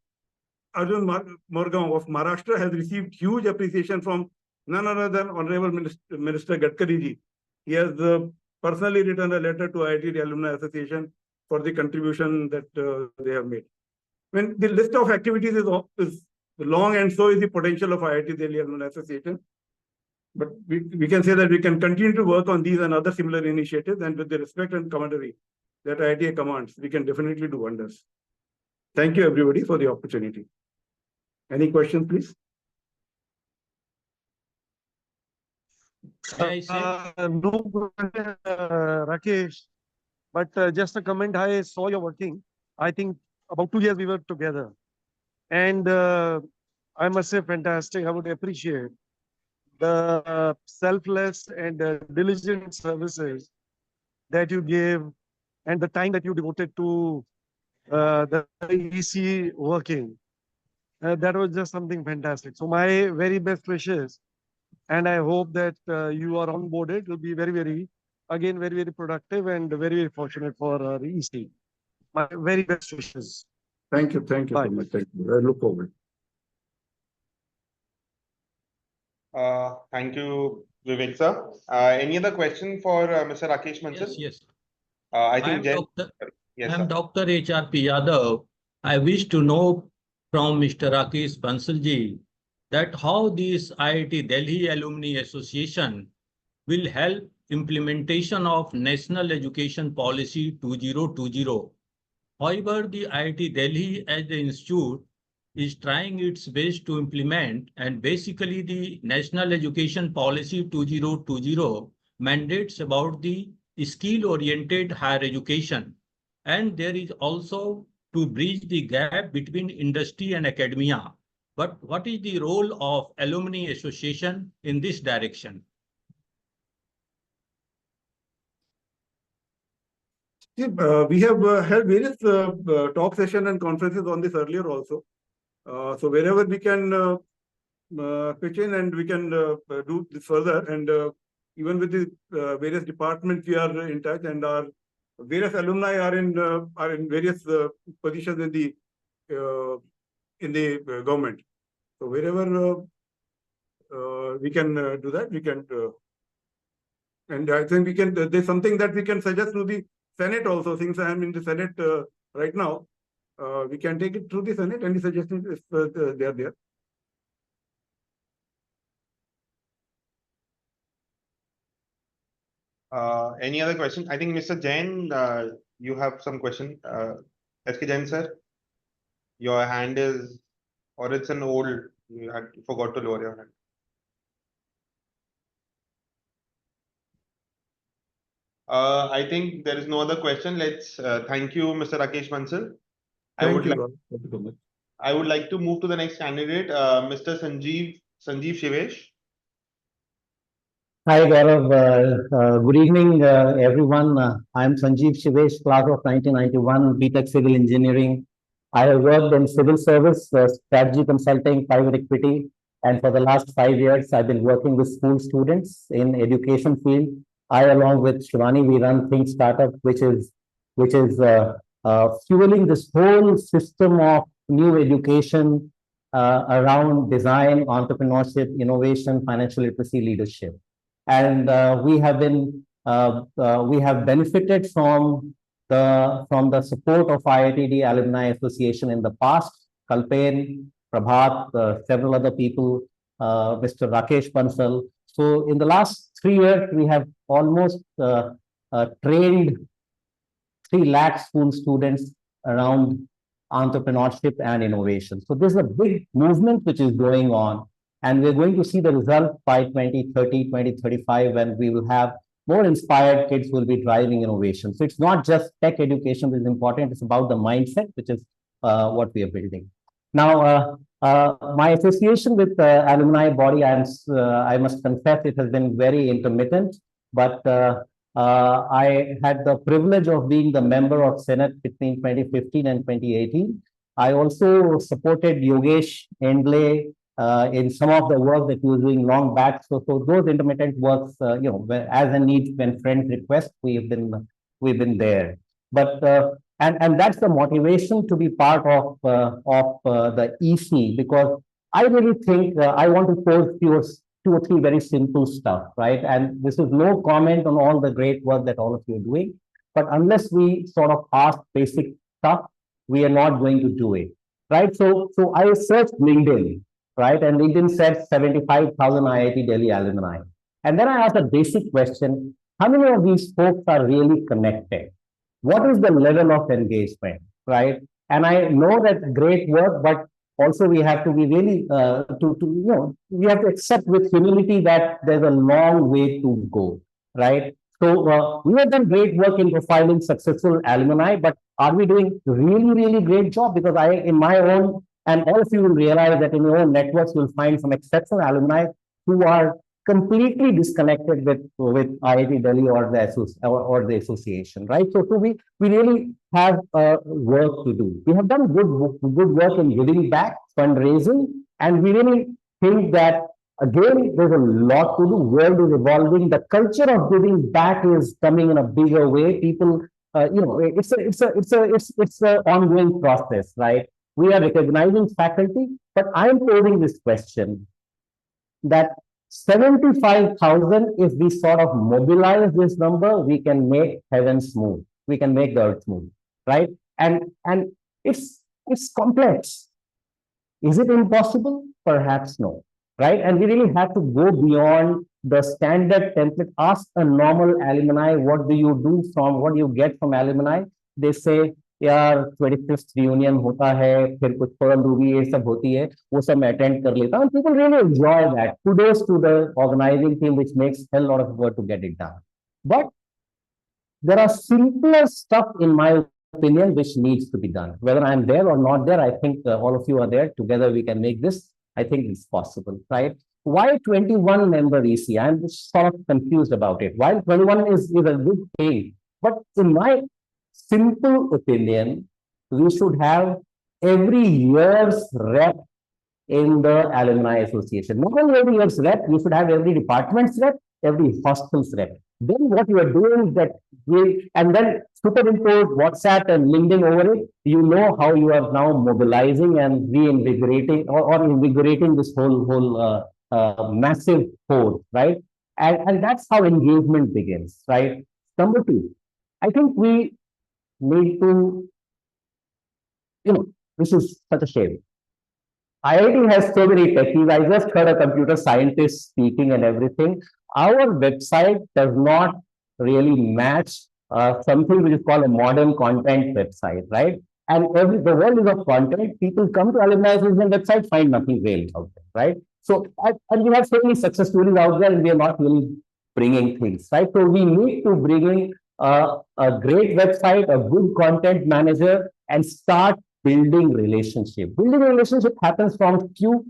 Arjun Morgaon of Maharashtra has received huge appreciation from none other than Honorable Minister Gadkari ji. He has personally written a letter to IIT Alumni Association for the contribution that they have made. When the list of activities is long, and so is the potential of IIT Delhi Alumni Association. But we can say that we can continue to work on these and other similar initiatives, and with the respect and camaraderie that IITA commands, we can definitely do wonders. Thank you, everybody, for the opportunity. Any questions, please? No, Rakesh, but just a comment. I saw your working. I think about 2 years we were together, and I must say, fantastic. I would appreciate the selfless and diligent services that you gave, and the time that you devoted to the EC working. That was just something fantastic. So my very best wishes, and I hope that you are onboarded. It will be very, very productive and very, very fortunate for EC. My very best wishes. Thank you. Thank you so much. Thank you. I look forward. Thank you, Vivek sir. Any other question for Mr. Rakesh Mansal? Yes. I think I am Dr. H.R.P. Yadav. I wish to know from Mr. Rakesh Bansal ji that how this IIT Delhi Alumni Association will help implementation of National Education Policy 2020. However, the IIT Delhi as the institute is trying its best to implement, and basically the National Education Policy 2020 mandates about the skill-oriented higher education, and there is also to bridge the gap between industry and academia. But what is the role of alumni association in this direction? We have held various talk sessions and conferences on this earlier also. So wherever we can pitch in and we can do this further, and even with the various departments we are in touch, and our various alumni are in various positions in the government. So wherever we can do that, we can, and I think we can. There's something that we can suggest to the Senate also. Since I am in the Senate right now, we can take it through the Senate. Any suggestions if they are there? Any other question? I think Mr. Jain, you have some question. SK Jain sir, your hand is, or it's an old, you forgot to lower your hand. I think there is no other question. Let's thank you, Mr. Rakesh Bansal. Thank you. I would like to move to the next candidate, Mr. Sanjeev Shivesh. Hi, Gaurav. Good evening, everyone. I'm Sanjeev Shivesh, class of 1991, BTech Civil Engineering. I have worked in civil service, strategy consulting, private equity, and for the last 5 years, I've been working with school students in education field. I, along with Shivani, we run Think Startup, which is fueling this whole system of new education around design, entrepreneurship, innovation, financial literacy, leadership. And we have benefited from the support of IITD Alumni Association in the past. Kalpen, Prabhat, several other people, Mr. Rakesh Bansal. So in the last 3 years, we have almost trained 3 lakh school students around entrepreneurship and innovation. So this is a big movement which is going on. And we're going to see the result by 2030, 2035, when we will have more inspired kids who will be driving innovation. So it's not just tech education that is important, it's about the mindset, which is what we are building. Now, my association with the alumni body, I must confess, it has been very intermittent, but I had the privilege of being the member of Senate between 2015 and 2018. I also supported Yogesh Endle in some of the work that he was doing long back. So those intermittent works, as a need, when friends request, we've been there. But and that's the motivation to be part of the EC, because I really think I want to pose 2 or 3 very simple stuff, right? And this is no comment on all the great work that all of you are doing, but unless we sort of ask basic stuff, we are not going to do it, right? So I searched LinkedIn. Right, and LinkedIn said 75,000 IIT Delhi alumni. And then I asked a basic question: how many of these folks are really connected? What is the level of engagement, right? And I know that great work, but also we have to be really, we have to accept with humility that there's a long way to go, right? So we have done great work in profiling successful alumni, but are we doing really great job? Because in my own, and all of you will realize that in your own networks, you'll find some exceptional alumni who are completely disconnected with IIT Delhi or the association, right? So we really have work to do. We have done good work in giving back, fundraising, and we really think that, again, there's a lot to do. World is evolving. The culture of giving back is coming in a bigger way. People, it's an ongoing process, right? We are recognizing faculty, but I'm posing this question that 75,000, if we sort of mobilize this number, we can make heaven smooth. We can make the earth smooth, right? And it's complex. Is it impossible? Perhaps no, right? And we really have to go beyond the standard template. Ask a normal alumni, what do you get from alumni? They say, यार 25th reunion होता है, फिर कुछ forum Ruby ये सब होती है, वो सब मैं attend कर लेता हूँ. And people really enjoy that. Kudos to the organizing team, which makes a lot of work to get it done. But there are simpler stuff, in my opinion, which needs to be done. Whether I'm there or not there, I think all of you are there. Together we can make this. I think it's possible, right? Why 21 member EC? I'm just sort of confused about it. While 21 is a good thing, but in my simple opinion, we should have every year's rep in the Alumni Association. Not only every year's rep, you should have every department's rep, every hostel's rep. Then what you are doing is that and then superimpose WhatsApp and LinkedIn over it, you know how you are now mobilizing and reinvigorating or invigorating this whole massive force, right? And that's how engagement begins, right? Number two, I think we need to, this is such a shame. IIT has so many techies. I just heard a computer scientist speaking and everything. Our website does not really match something which is called a modern content website, right? And the world is of content. People come to Alumni Association website, find nothing really out there, right? So, and we have so many success stories out there, and we are not really bringing things, right? So we need to bring in a great website, a good content manager, and start building relationship. Building a relationship happens from few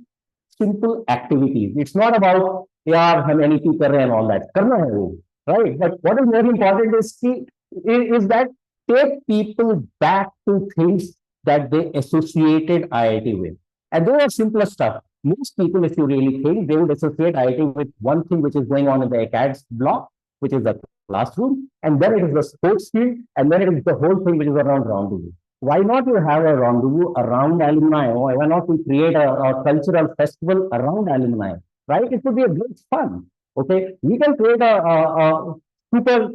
simple activities. It's not about yaar hum NEP kar rahe and all that. Karna hai wo, right? But what is very important is that take people back to things that they associated IIT with. And those are simpler stuff. Most people, if you really think, they would associate IIT with one thing which is going on in the acads block, which is the classroom, and then it is the sports field, and then it is the whole thing which is around rendezvous. Why not you have a rendezvous around alumni? Why not we create a cultural festival around alumni, right? It would be a great fun. Okay, we can create a super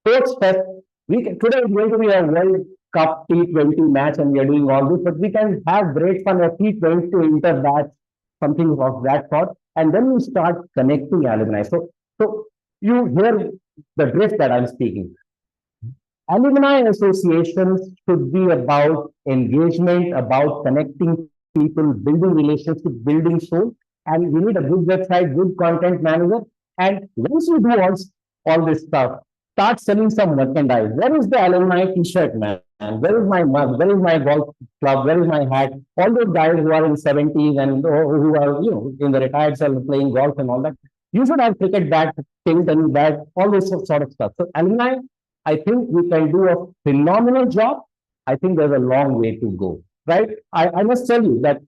sports fest. Today is going to be a World Cup T20 match, and we are doing all this, but we can have great fun at T20 inter-batch, something of that sort, and then we start connecting alumni. So you hear the drift that I'm speaking. Alumni associations should be about engagement, about connecting people, building relationships, building soul, and we need a good website, good content manager. And once you do all this stuff, start selling some merchandise. Where is the alumni t-shirt, man? Where is my mug? Where is my golf club? Where is my hat? All those guys who are in 70s and who are, in the retired cell playing golf and all that. You should have cricket bat, tilt and bat, all this sort of stuff. So alumni, I think we can do a phenomenal job. I think there's a long way to go, right? I must tell you that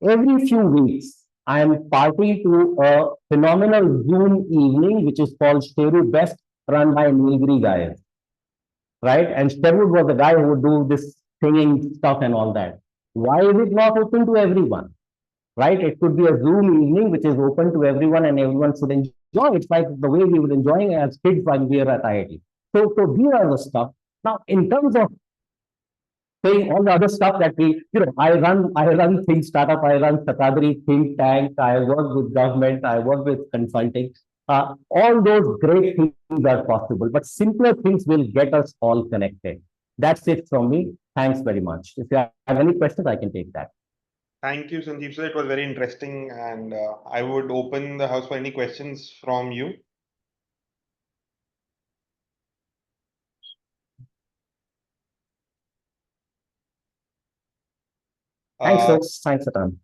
every few weeks, I am party to a phenomenal Zoom evening, which is called Sherwood Best, run by Nilgiri guys, right? And Sherwood was the guy who would do this singing stuff and all that. Why is it not open to everyone, right? It could be a Zoom evening, which is open to everyone and everyone should enjoy. It's like the way we would enjoy as kids when we were at IIT. So these are the stuff. Now, in terms of saying all the other stuff that we, I run Think Startup, I run Satadri Think Tank, I work with government, I work with consulting. All those great things are possible, but simpler things will get us all connected. That's it from me. Thanks very much. If you have any questions, I can take that. Thank you, Sanjeev sir. It was very interesting, and I would open the house for any questions from you. Thanks, folks. Thanks, Satan.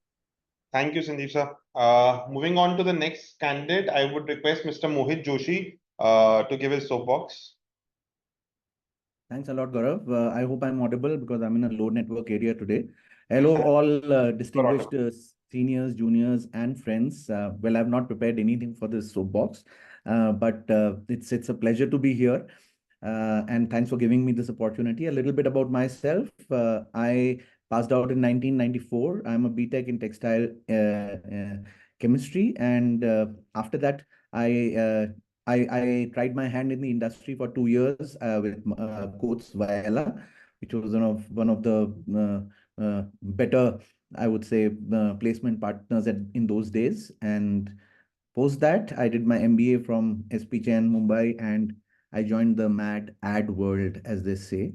Thank you, Sanjeev sir. Moving on to the next candidate, I would request Mr. Mohit Joshi to give his soapbox. Thanks a lot, Gaurav. I hope I'm audible because I'm in a low network area today. Hello, all distinguished seniors, juniors, and friends. Well, I've not prepared anything for this soapbox, but it's a pleasure to be here. And thanks for giving me this opportunity. A little bit about myself. I passed out in 1994. I'm a BTech in textile chemistry, and after that, I tried my hand in the industry for 2 years with Coats Viola, which was one of the better, I would say, placement partners in those days. And post that, I did my MBA from SP Jain, Mumbai, and I joined the mad ad world, as they say.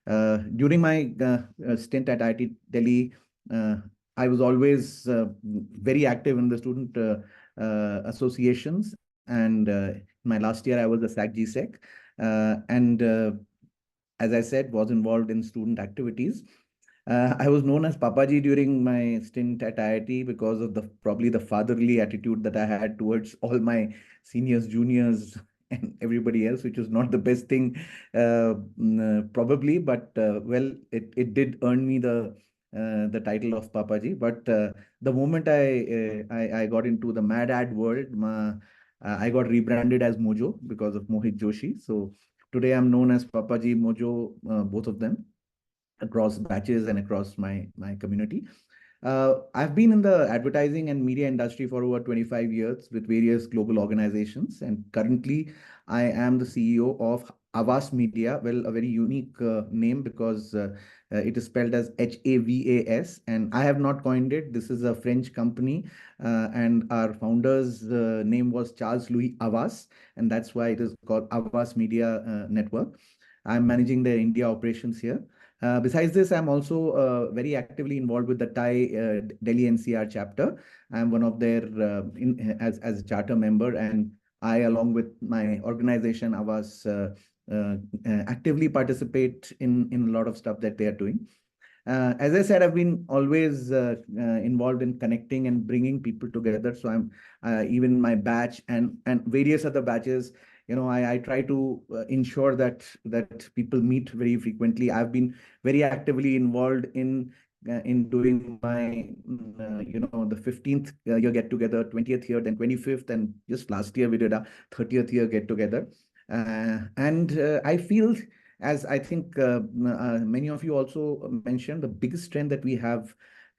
During my stint at IIT Delhi, I was always very active in the student associations, and my last year I was a SAC GSEC, and as I said, was involved in student activities. I was known as Papaji during my stint at IIT because of the probably the fatherly attitude that I had towards all my seniors, juniors, and everybody else, which was not the best thing, probably, but well, it did earn me the title of Papaji. But the moment I got into the Mad Ad world, I got rebranded as Mojo because of Mohit Joshi. So today I'm known as Papaji, Mojo, both of them, across batches and across my community. I've been in the advertising and media industry for over 25 years with various global organizations, and currently I am the CEO of Havas Media. Well, a very unique name because it is spelled as HAVAS, and I have not coined it. This is a French company, and our founder's name was Charles Louis Havas, and that's why it is called Havas Media Network. I'm managing the India operations here. Besides this, I'm also very actively involved with the TIE Delhi NCR chapter. I'm one of their as a charter member, and I, along with my organization, Havas, actively participate in a lot of stuff that they are doing. As I said, I've been always involved in connecting and bringing people together. So I'm even my batch and various other batches. You know, I try to ensure that people meet very frequently. I've been very actively involved in doing my the 15th year get together, 20th year, then 25th, and just last year we did a 30th year get together. And I feel, as I think many of you also mentioned, the biggest strength that we have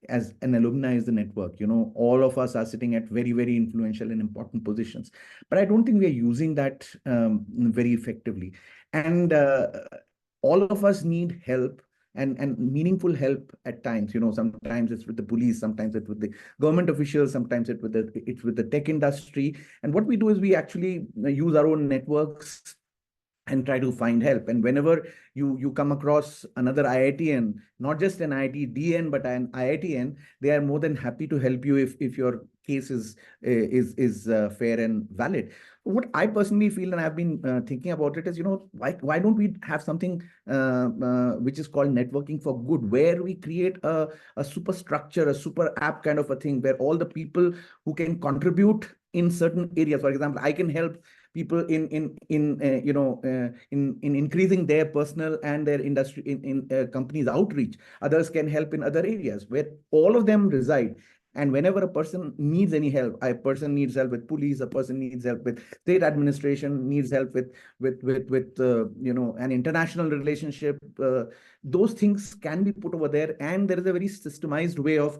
as an alumni is the network. You know, all of us are sitting at very, very influential and important positions, but I don't think we are using that very effectively. And all of us need help and meaningful help at times. You know, sometimes it's with the police, sometimes it's with the government officials, sometimes it's with the tech industry. And what we do is we actually use our own networks and try to find help. And whenever you come across another IITian, not just an IITDN, but an IITian, they are more than happy to help you if your case is fair and valid. What I personally feel, and I've been thinking about it, is, you know, why don't we have something which is called networking for good, where we create a superstructure, a super app kind of a thing, where all the people who can contribute in certain areas. For example, I can help people in increasing their personal and their industry in companies outreach. Others can help in other areas where all of them reside. And whenever a person needs any help, a person needs help with police, a person needs help with state administration, needs help with an international relationship, those things can be put over there. And there is a very systemized way of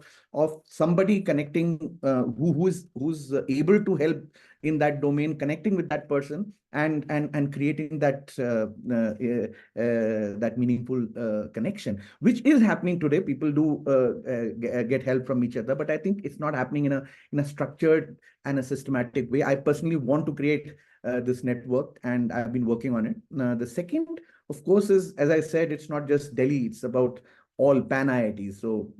somebody connecting who's able to help in that domain, connecting with that person and creating that that meaningful connection, which is happening today. People do get help from each other, but I think it's not happening in a structured and a systematic way. I personally want to create this network, and I've been working on it. The second, of course, is, as I said, it's not just Delhi, it's about all pan IITs. So,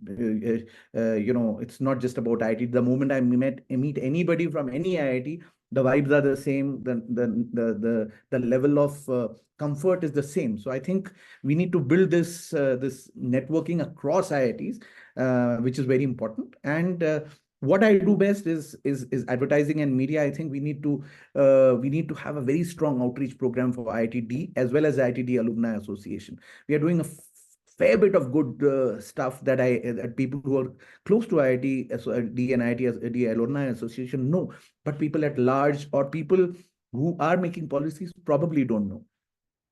it's not just about IIT. The moment I meet anybody from any IIT, the vibes are the same, the level of comfort is the same. So I think we need to build this networking across IITs, which is very important. And what I do best is advertising and media. I think we need to have a very strong outreach program for IITD as well as IITD Alumni Association. We are doing a fair bit of good stuff that people who are close to IIT and IIT Alumni Association know, but people at large or people who are making policies probably don't know.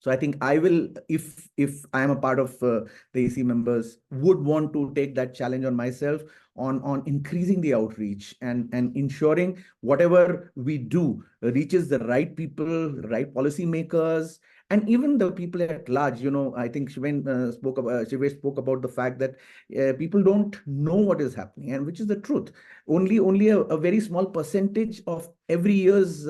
So I think I will, if I am a part of the AC members, would want to take that challenge on myself on increasing the outreach and ensuring whatever we do reaches the right people, right policy makers, and even the people at large. You know, I think Shivesh spoke about the fact that people don't know what is happening, and which is the truth. Only a very small percentage of every year's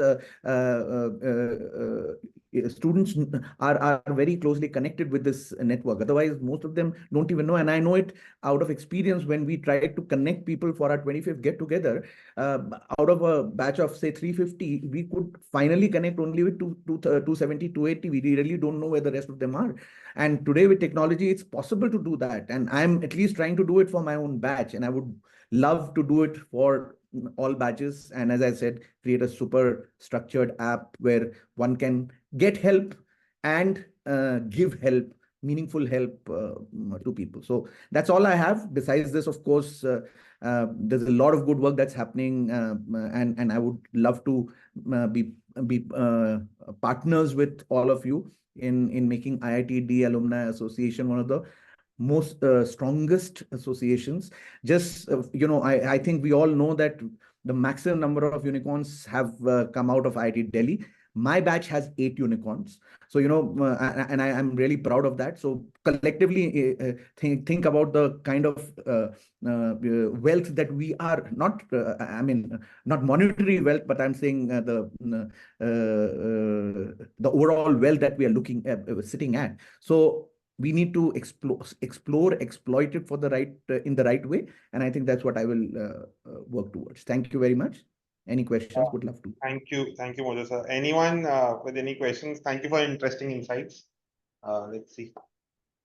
students are very closely connected with this network. Otherwise, most of them don't even know. And I know it out of experience when we tried to connect people for our 25th get together. Out of a batch of say 350, we could finally connect only with 270, 280. We really don't know where the rest of them are. And today with technology, it's possible to do that. And I'm at least trying to do it for my own batch. And I would love to do it for all batches. And as I said, create a super structured app where one can get help and give help, meaningful help to people. So that's all I have. Besides this, of course, there's a lot of good work that's happening, and I would love to be partners with all of you in making IITD Alumni Association one of the most strongest associations. Just I think we all know that the maximum number of unicorns have come out of IIT Delhi. My batch has 8 unicorns. So, and I am really proud of that. So collectively, think about the kind of wealth that we are not, not monetary wealth, but I'm saying the overall wealth that we are looking at, sitting at. So we need to exploit it for the right, in the right way. And I think that's what I will work towards. Thank you very much. Any questions? Would love to. Thank you, Mojo sir. Anyone with any questions? Thank you for interesting insights. Let's see.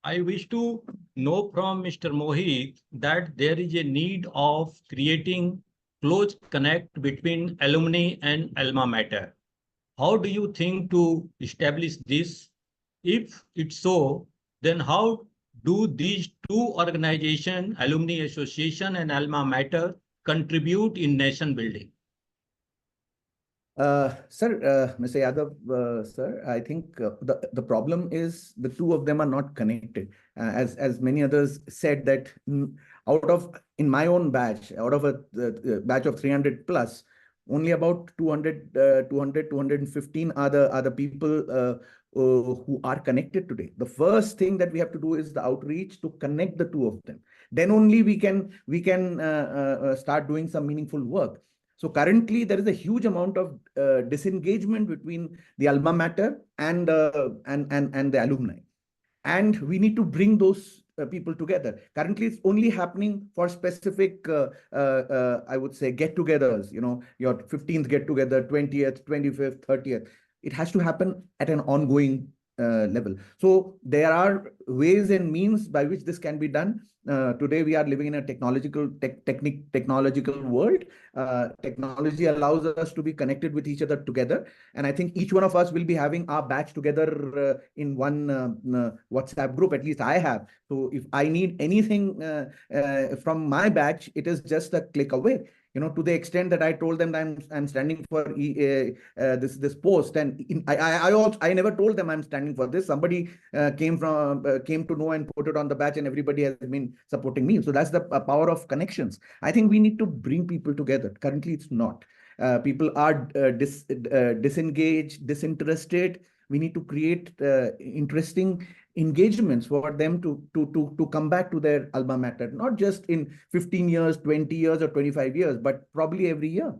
I wish to know from Mr. Mohit that there is a need of creating close connect between alumni and alma mater. How do you think to establish this? If it's so, then how do these two organizations, Alumni Association and Alma Mater, contribute in nation building? Sir, Mr. Yadav, sir, I think the problem is the two of them are not connected. As many others said that in my own batch, out of a batch of 300 plus, only about 215 are the people who are connected today. The first thing that we have to do is the outreach to connect the two of them. Then only we can start doing some meaningful work. So currently there is a huge amount of disengagement between the alma mater and the alumni, and we need to bring those people together. Currently, it's only happening for specific, I would say, get-togethers. Your 15th get-together, 20th, 25th, 30th. It has to happen at an ongoing level. So there are ways and means by which this can be done. Today we are living in a technological world. Technology allows us to be connected with each other together, and I think each one of us will be having our batch together in one WhatsApp group. At least I have. So if I need anything from my batch, it is just a click away. To the extent that I told them that I'm standing for this post, and I never told them I'm standing for this. Somebody came to know and put it on the batch, and everybody has been supporting me. So that's the power of connections. I think we need to bring people together. Currently, it's not. People are disengaged, disinterested. We need to create interesting engagements for them to come back to their alma mater, not just in 15 years, 20 years, or 25 years, but probably every year.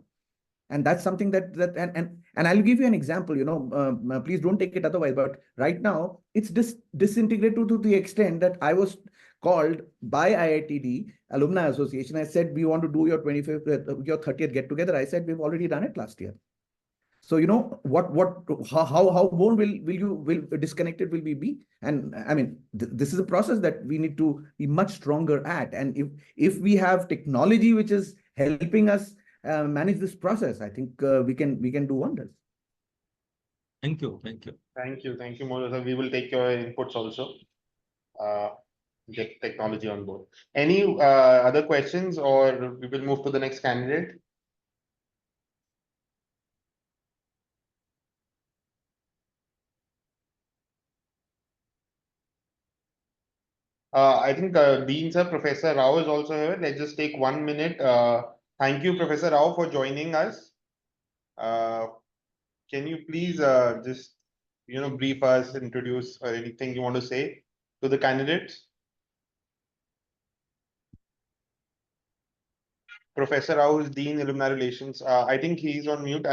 And that's something and I'll give you an example. Please don't take it otherwise. But right now, it's disintegrated to the extent that I was called by IITD Alumni Association. I said, we want to do your 25th, your 30th get together. I said, we've already done it last year. So how more will disconnected will we be? And I mean, this is a process that we need to be much stronger at. And if we have technology which is helping us manage this process, I think we can do wonders. Thank you. Mojo sir. We will take your inputs also. Get technology on board. Any other questions, or we will move to the next candidate? I think Dean sir, Professor Rao is also here. Let's just take 1 minute. Thank you, Professor Rao, for joining us. Can you please just brief us, introduce, or anything you want to say to the candidates? Professor Rao is Dean Alumni Relations. I think he's on mute.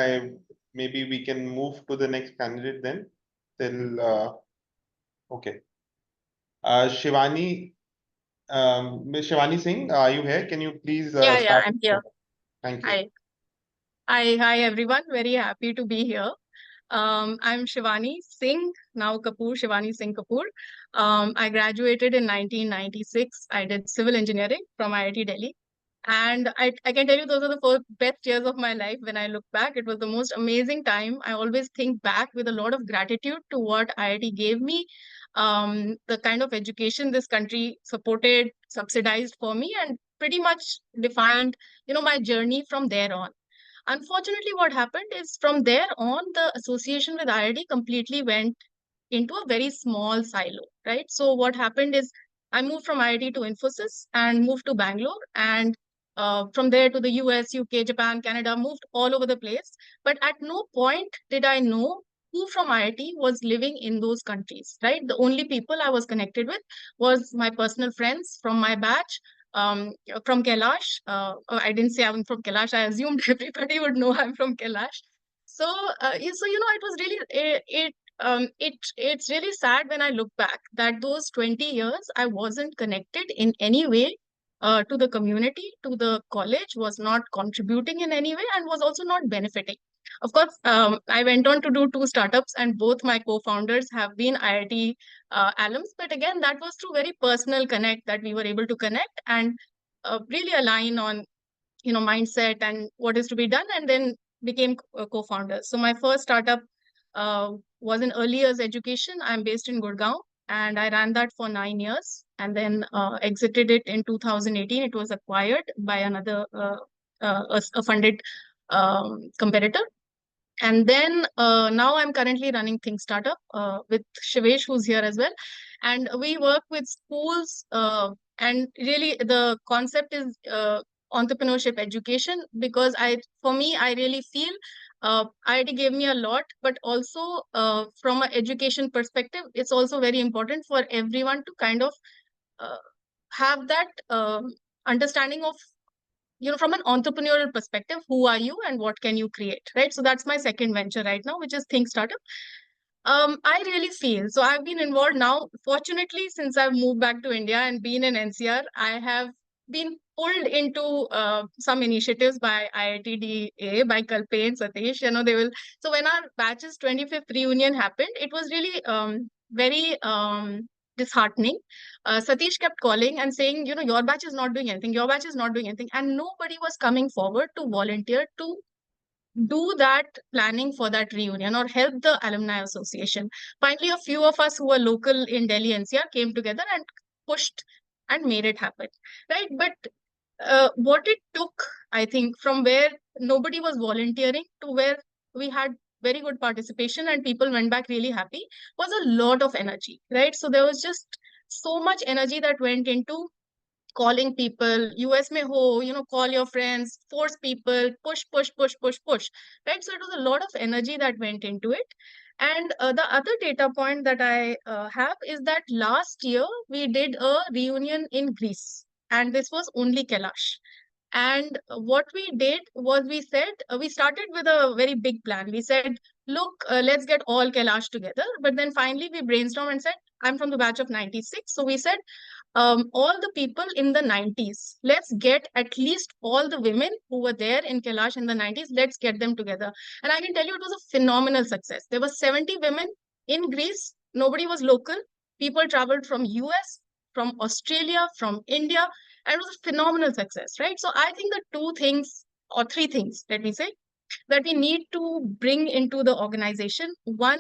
Maybe we can move to the next candidate then. till okay. Shivani, Ms. Shivani Singh, are you here? Can you please Yeah, start? I'm here. Thank you. Hi, everyone. Very happy to be here. I'm Shivani Singh, now Kapoor, Shivani Singh Kapoor. I graduated in 1996. I did civil engineering from IIT Delhi. And I can tell you those are the best years of my life. When I look back, it was the most amazing time. I always think back with a lot of gratitude to what IIT gave me, the kind of education this country supported, subsidized for me, and pretty much defined, my journey from there on. Unfortunately, what happened is from there on, the association with IIT completely went into a very small silo, right? So what happened is I moved from IIT to Infosys and moved to Bangalore, and from there to the US, UK, Japan, Canada, moved all over the place. But at no point did I know who from IIT was living in those countries, right? The only people I was connected with was my personal friends from my batch, from Kailash. I didn't say I'm from Kailash. I assumed everybody would know I'm from Kailash. So, it was really it's really sad when I look back that those 20 years I wasn't connected in any way to the community, to the college, was not contributing in any way, and was also not benefiting. Of course, I went on to do 2 startups, and both my co-founders have been IIT alums. But again, that was through very personal connect that we were able to connect and really align on, mindset and what is to be done, and then became co-founders. So my first startup was in early years education. I'm based in Gurgaon, and I ran that for 9 years, and then exited it in 2018. It was acquired by another a funded competitor. And then now I'm currently running Think Startup with Shivesh, who's here as well. And we work with schools, and really the concept is entrepreneurship education, because for me, I really feel IIT gave me a lot, but also from an education perspective, it's also very important for everyone to kind of have that understanding of, from an entrepreneurial perspective, who are you and what can you create, right? So that's my second venture right now, which is Think Startup. I really feel, so I've been involved now, fortunately, since I've moved back to India and been in NCR, I have been pulled into some initiatives by IITDA, by Kalpen, Satish, so when our batch's 25th reunion happened, it was really very disheartening. Satish kept calling and saying, your batch is not doing anything, your batch is not doing anything. And nobody was coming forward to volunteer to do that planning for that reunion or help the alumni association. Finally, a few of us who were local in Delhi NCR came together and pushed and made it happen, right? But what it took, I think, from where nobody was volunteering to where we had very good participation and people went back really happy, was a lot of energy, right? So there was just so much energy that went into calling people, US mein ho, call your friends, force people, push, right? So it was a lot of energy that went into it. And the other data point that I have is that last year we did a reunion in Greece, and this was only Kailash. And what we did was we said, we started with a very big plan. We said, look, let's get all Kailash together. But then finally we brainstormed and said, I'm from the batch of 96. So we said, all the people in the 90s, let's get at least all the women who were there in Kailash in the 90s, let's get them together. And I can tell you it was a phenomenal success. There were 70 women in Greece. Nobody was local. People traveled from US, from Australia, from India, and it was a phenomenal success, right? So I think the 2 things or 3 things, let me say, that we need to bring into the organization. One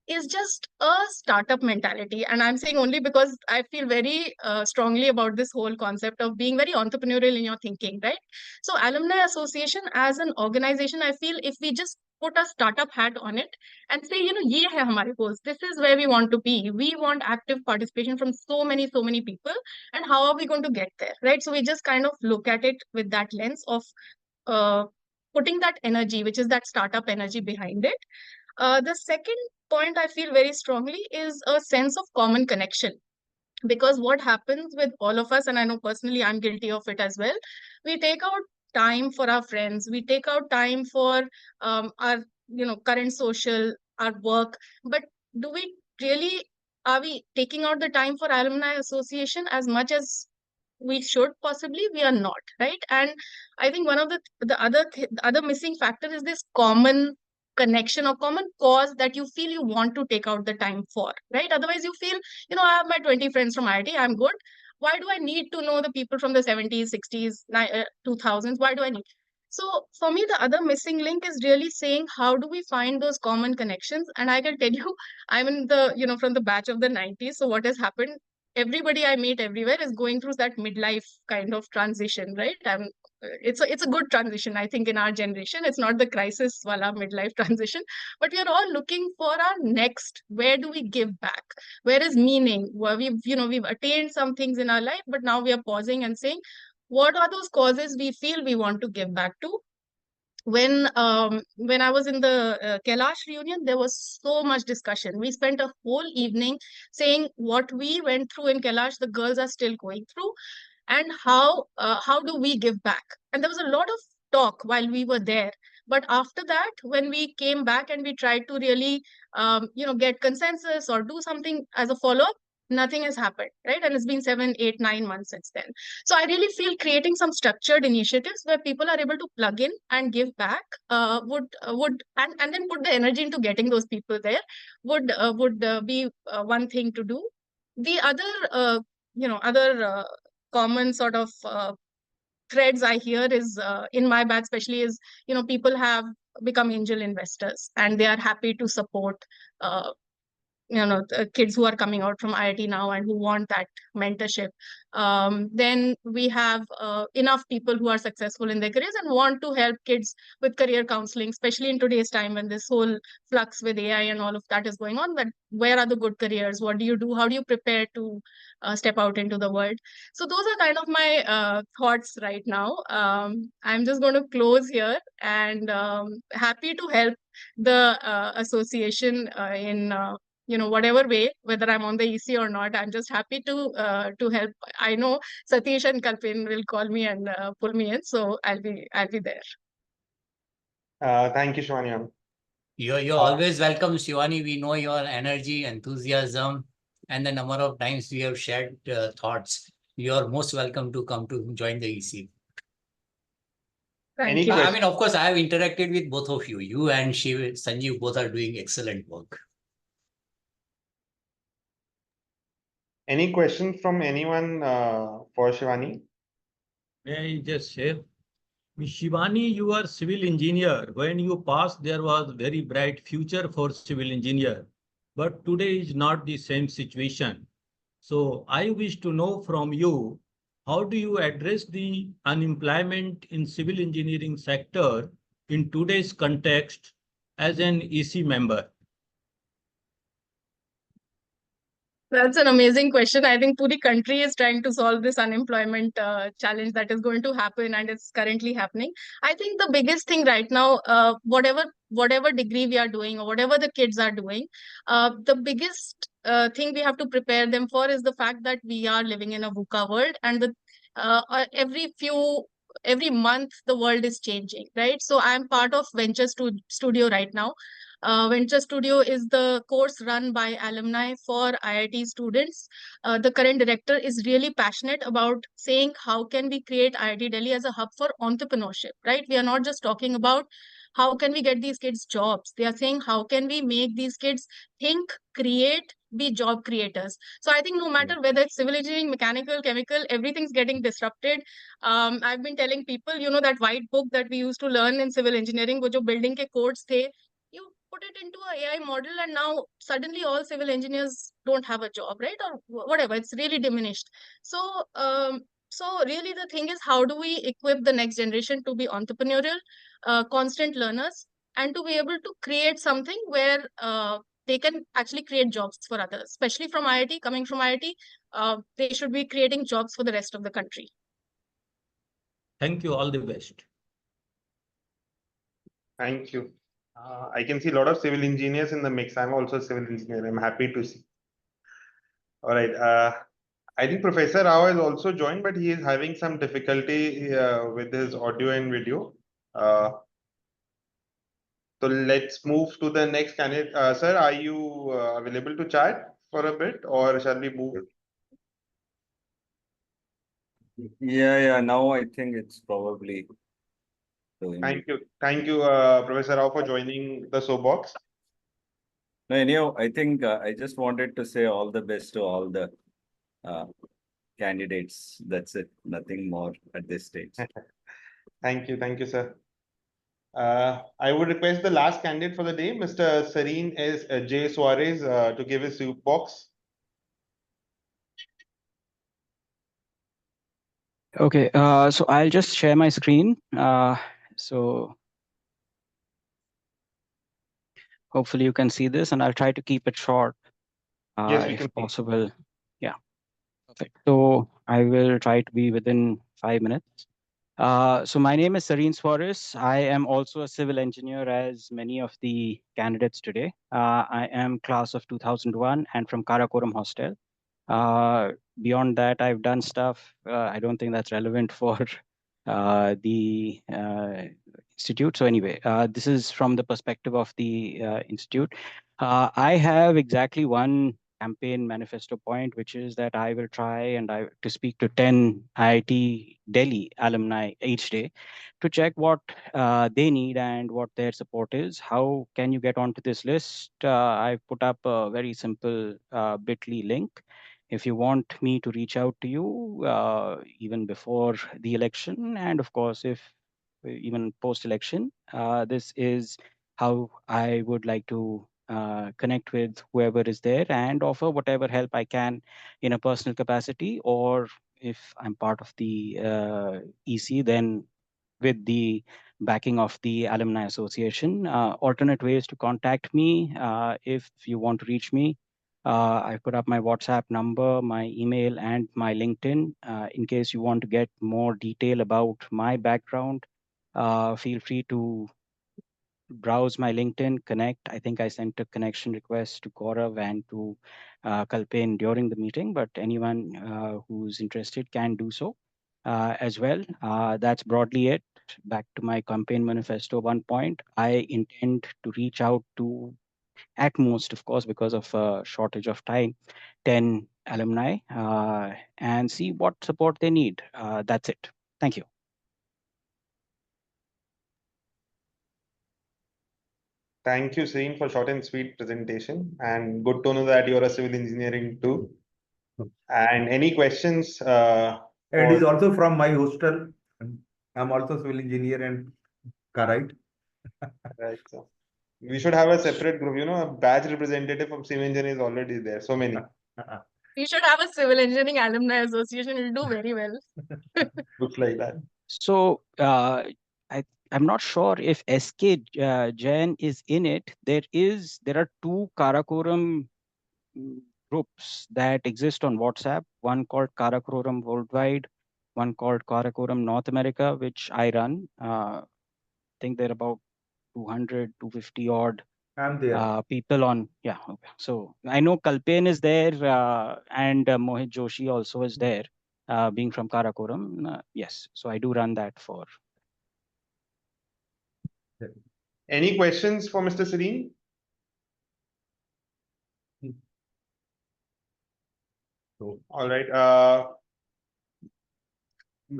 is just a startup mentality. And I'm saying only because I feel very strongly about this whole concept of being very entrepreneurial in your thinking, right? So Alumni Association as an organization, I feel if we just put a startup hat on it and say, ye hai hamare goals, this is where we want to be. We want active participation from so many people. And how are we going to get there, right? So we just kind of look at it with that lens of putting that energy, which is that startup energy behind it. The second point I feel very strongly is a sense of common connection. Because what happens with all of us, and I know personally I'm guilty of it as well, we take out time for our friends, we take out time for our current social, our work, but do we really, are we taking out the time for alumni association as much as we should? Possibly we are not, right? And I think one of the other missing factor is this common connection or common cause that you feel you want to take out the time for, right? Otherwise you feel, I have my 20 friends from IIT, I'm good. Why do I need to know the people from the 70s, 60s, 2000s? Why do I need? So for me, the other missing link is really saying, how do we find those common connections? And I can tell you, I'm in the, from the batch of the 90s. So what has happened? Everybody I meet everywhere is going through that midlife kind of transition, right? It's a good transition, I think, in our generation. It's not the crisis wala midlife transition, but we are all looking for our next. Where do we give back? Where is meaning? Where we've attained some things in our life, but now we are pausing and saying, what are those causes we feel we want to give back to? When I was in the Kailash reunion, there was so much discussion. We spent a whole evening saying what we went through in Kailash, the girls are still going through, and how do we give back? And there was a lot of talk while we were there. But after that, when we came back and we tried to really, get consensus or do something as a follow-up, nothing has happened, right? And it's been 7, 8, 9 months since then. So I really feel creating some structured initiatives where people are able to plug in and give back would and then put the energy into getting those people there would be one thing to do. The other, other common sort of threads I hear is in my batch especially is, people have become angel investors and they are happy to support the kids who are coming out from IIT now and who want that mentorship. Then we have enough people who are successful in their careers and want to help kids with career counseling, especially in today's time when this whole flux with AI and all of that is going on. That where are the good careers? What do you do? How do you prepare to step out into the world? So those are kind of my thoughts right now. I'm just going to close here and happy to help the association in whatever way, whether I'm on the EC or not. I'm just happy to help. I know Satish and Kalpin will call me and pull me in, so I'll be there. Thank you, Shivani. You're always welcome, Shivani. We know your energy, enthusiasm, and the number of times we have shared thoughts. You're most welcome to come to join the EC. Thank you. I mean, of course, I have interacted with both of you. You and Sanjeev both are doing excellent work. Any questions from anyone for Shivani? May I just share? Miss Shivani, you are civil engineer. When you passed, there was very bright future for civil engineer. But today is not the same situation. So I wish to know from you, how do you address the unemployment in civil engineering sector in today's context as an EC member? That's an amazing question. I think Puri country is trying to solve this unemployment challenge that is going to happen and it's currently happening. I think the biggest thing right now, whatever degree we are doing or whatever the kids are doing, the biggest thing we have to prepare them for is the fact that we are living in a VUCA world and every month the world is changing, right? So I'm part of Venture Studio right now. Venture Studio is the course run by alumni for IIT students. The current director is really passionate about saying how can we create IIT Delhi as a hub for entrepreneurship, right? We are not just talking about how can we get these kids jobs. They are saying how can we make these kids think, create, be job creators. So I think no matter whether it's civil engineering, mechanical, chemical, everything's getting disrupted. I've been telling people, that white book that we used to learn in civil engineering, wo jo building ke codes the, you put it into an AI model and now suddenly all civil engineers don't have a job, right? Or whatever, it's really diminished. So, so really the thing is, how do we equip the next generation to be entrepreneurial, constant learners, and to be able to create something where they can actually create jobs for others, especially from IIT, coming from IIT, they should be creating jobs for the rest of the country. Thank you. All the best. Thank you. I can see a lot of civil engineers in the mix. I'm also a civil engineer. I'm happy to see. All right. I think Professor Rao has also joined, but he is having some difficulty with his audio and video. So let's move to the next candidate. Sir, are you available to chat for a bit, or shall we move? Yeah, now I think it's probably doing. Thank you, Professor Rao, for joining the soapbox. No, anyhow, I think I just wanted to say all the best to all the candidates. That's it. Nothing more at this stage. Thank you, sir. I would request the last candidate for the day, Mr. Serene J. Suarez, to give his soapbox. Okay, so I'll just share my screen. So hopefully you can see this, and I'll try to keep it short, Yes, we if can see. possible. Yeah, perfect. So I will try to be within 5 minutes. So my name is Serene Suarez. I am also a civil engineer, as many of the candidates today. I am class of 2001 and from Karakoram Hostel. Beyond that, I've done stuff. I don't think that's relevant for the institute. So anyway, this is from the perspective of the institute. I have exactly one campaign manifesto point, which is that I will try to speak to 10 IIT Delhi alumni each day to check what they need and what their support is. How can you get onto this list? I've put up a very simple bit.ly link. If you want me to reach out to you even before the election, and of course, if even post-election, this is how I would like to connect with whoever is there and offer whatever help I can in a personal capacity, or if I'm part of the EC, then with the backing of the Alumni Association. Alternate ways to contact me if you want to reach me. I put up my WhatsApp number, my email, and my LinkedIn. In case you want to get more detail about my background, feel free to browse my LinkedIn, connect. I think I sent a connection request to Gaurav and to Kalpen during the meeting, but anyone who's interested can do so as well. That's broadly it. Back to my campaign manifesto 1 point. I intend to reach out to, at most, of course, because of a shortage of time, 10 alumni and see what support they need. That's it. Thank you. Thank you, Serene, for short and sweet presentation. And good to know that you're a civil engineering too. And any questions? And he's also from my hostel. I'm also civil engineer and Karite. Right. So we should have a separate group, a badge representative from civil engineering is already there. So many. We should have a civil engineering alumni association. It'll do very well. Looks like that. So I'm not sure if SK Jain is in it. There are 2 Karakoram groups that exist on WhatsApp. One called Karakoram Worldwide, one called Karakoram North America, which I run. I think there are about 200, 250 odd I'm there. people on. Yeah. Okay. So I know Kalpen is there and Mohit Joshi also is there, being from Karakoram. Yes. So I do run that for. Any questions for Mr. Serene? All right.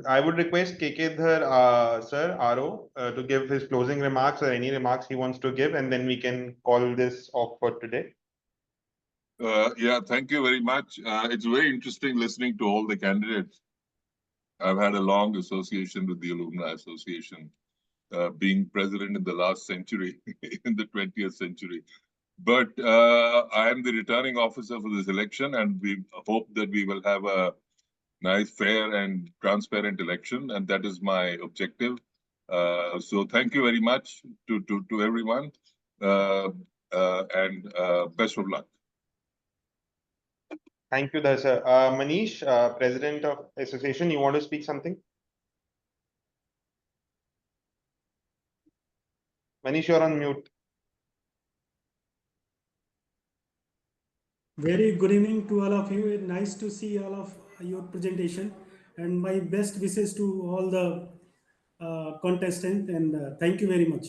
I would request KK sir, RO, to give his closing remarks or any remarks he wants to give, and then we can call this off for today. Yeah, thank you very much. It's very interesting listening to all the candidates. I've had a long association with the Alumni Association, being president in the last century, in the 20th century. But I am the returning officer for this election, and we hope that we will have a nice, fair, and transparent election, and that is my objective. So thank you very much to everyone, and best of luck. Thank you, sir. Manish, president of association, you want to speak something? Manish, you're on mute. Very good evening to all of you. Nice to see all of your presentation, and my best wishes to all the contestants, and thank you very much.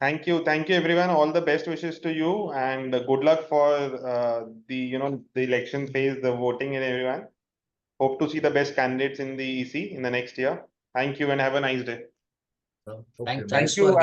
Thank you everyone. All the best wishes to you, and good luck for the the election phase, the voting, and everyone. Hope to see the best candidates in the EC in the next year. Thank you and have a nice day. Thanks for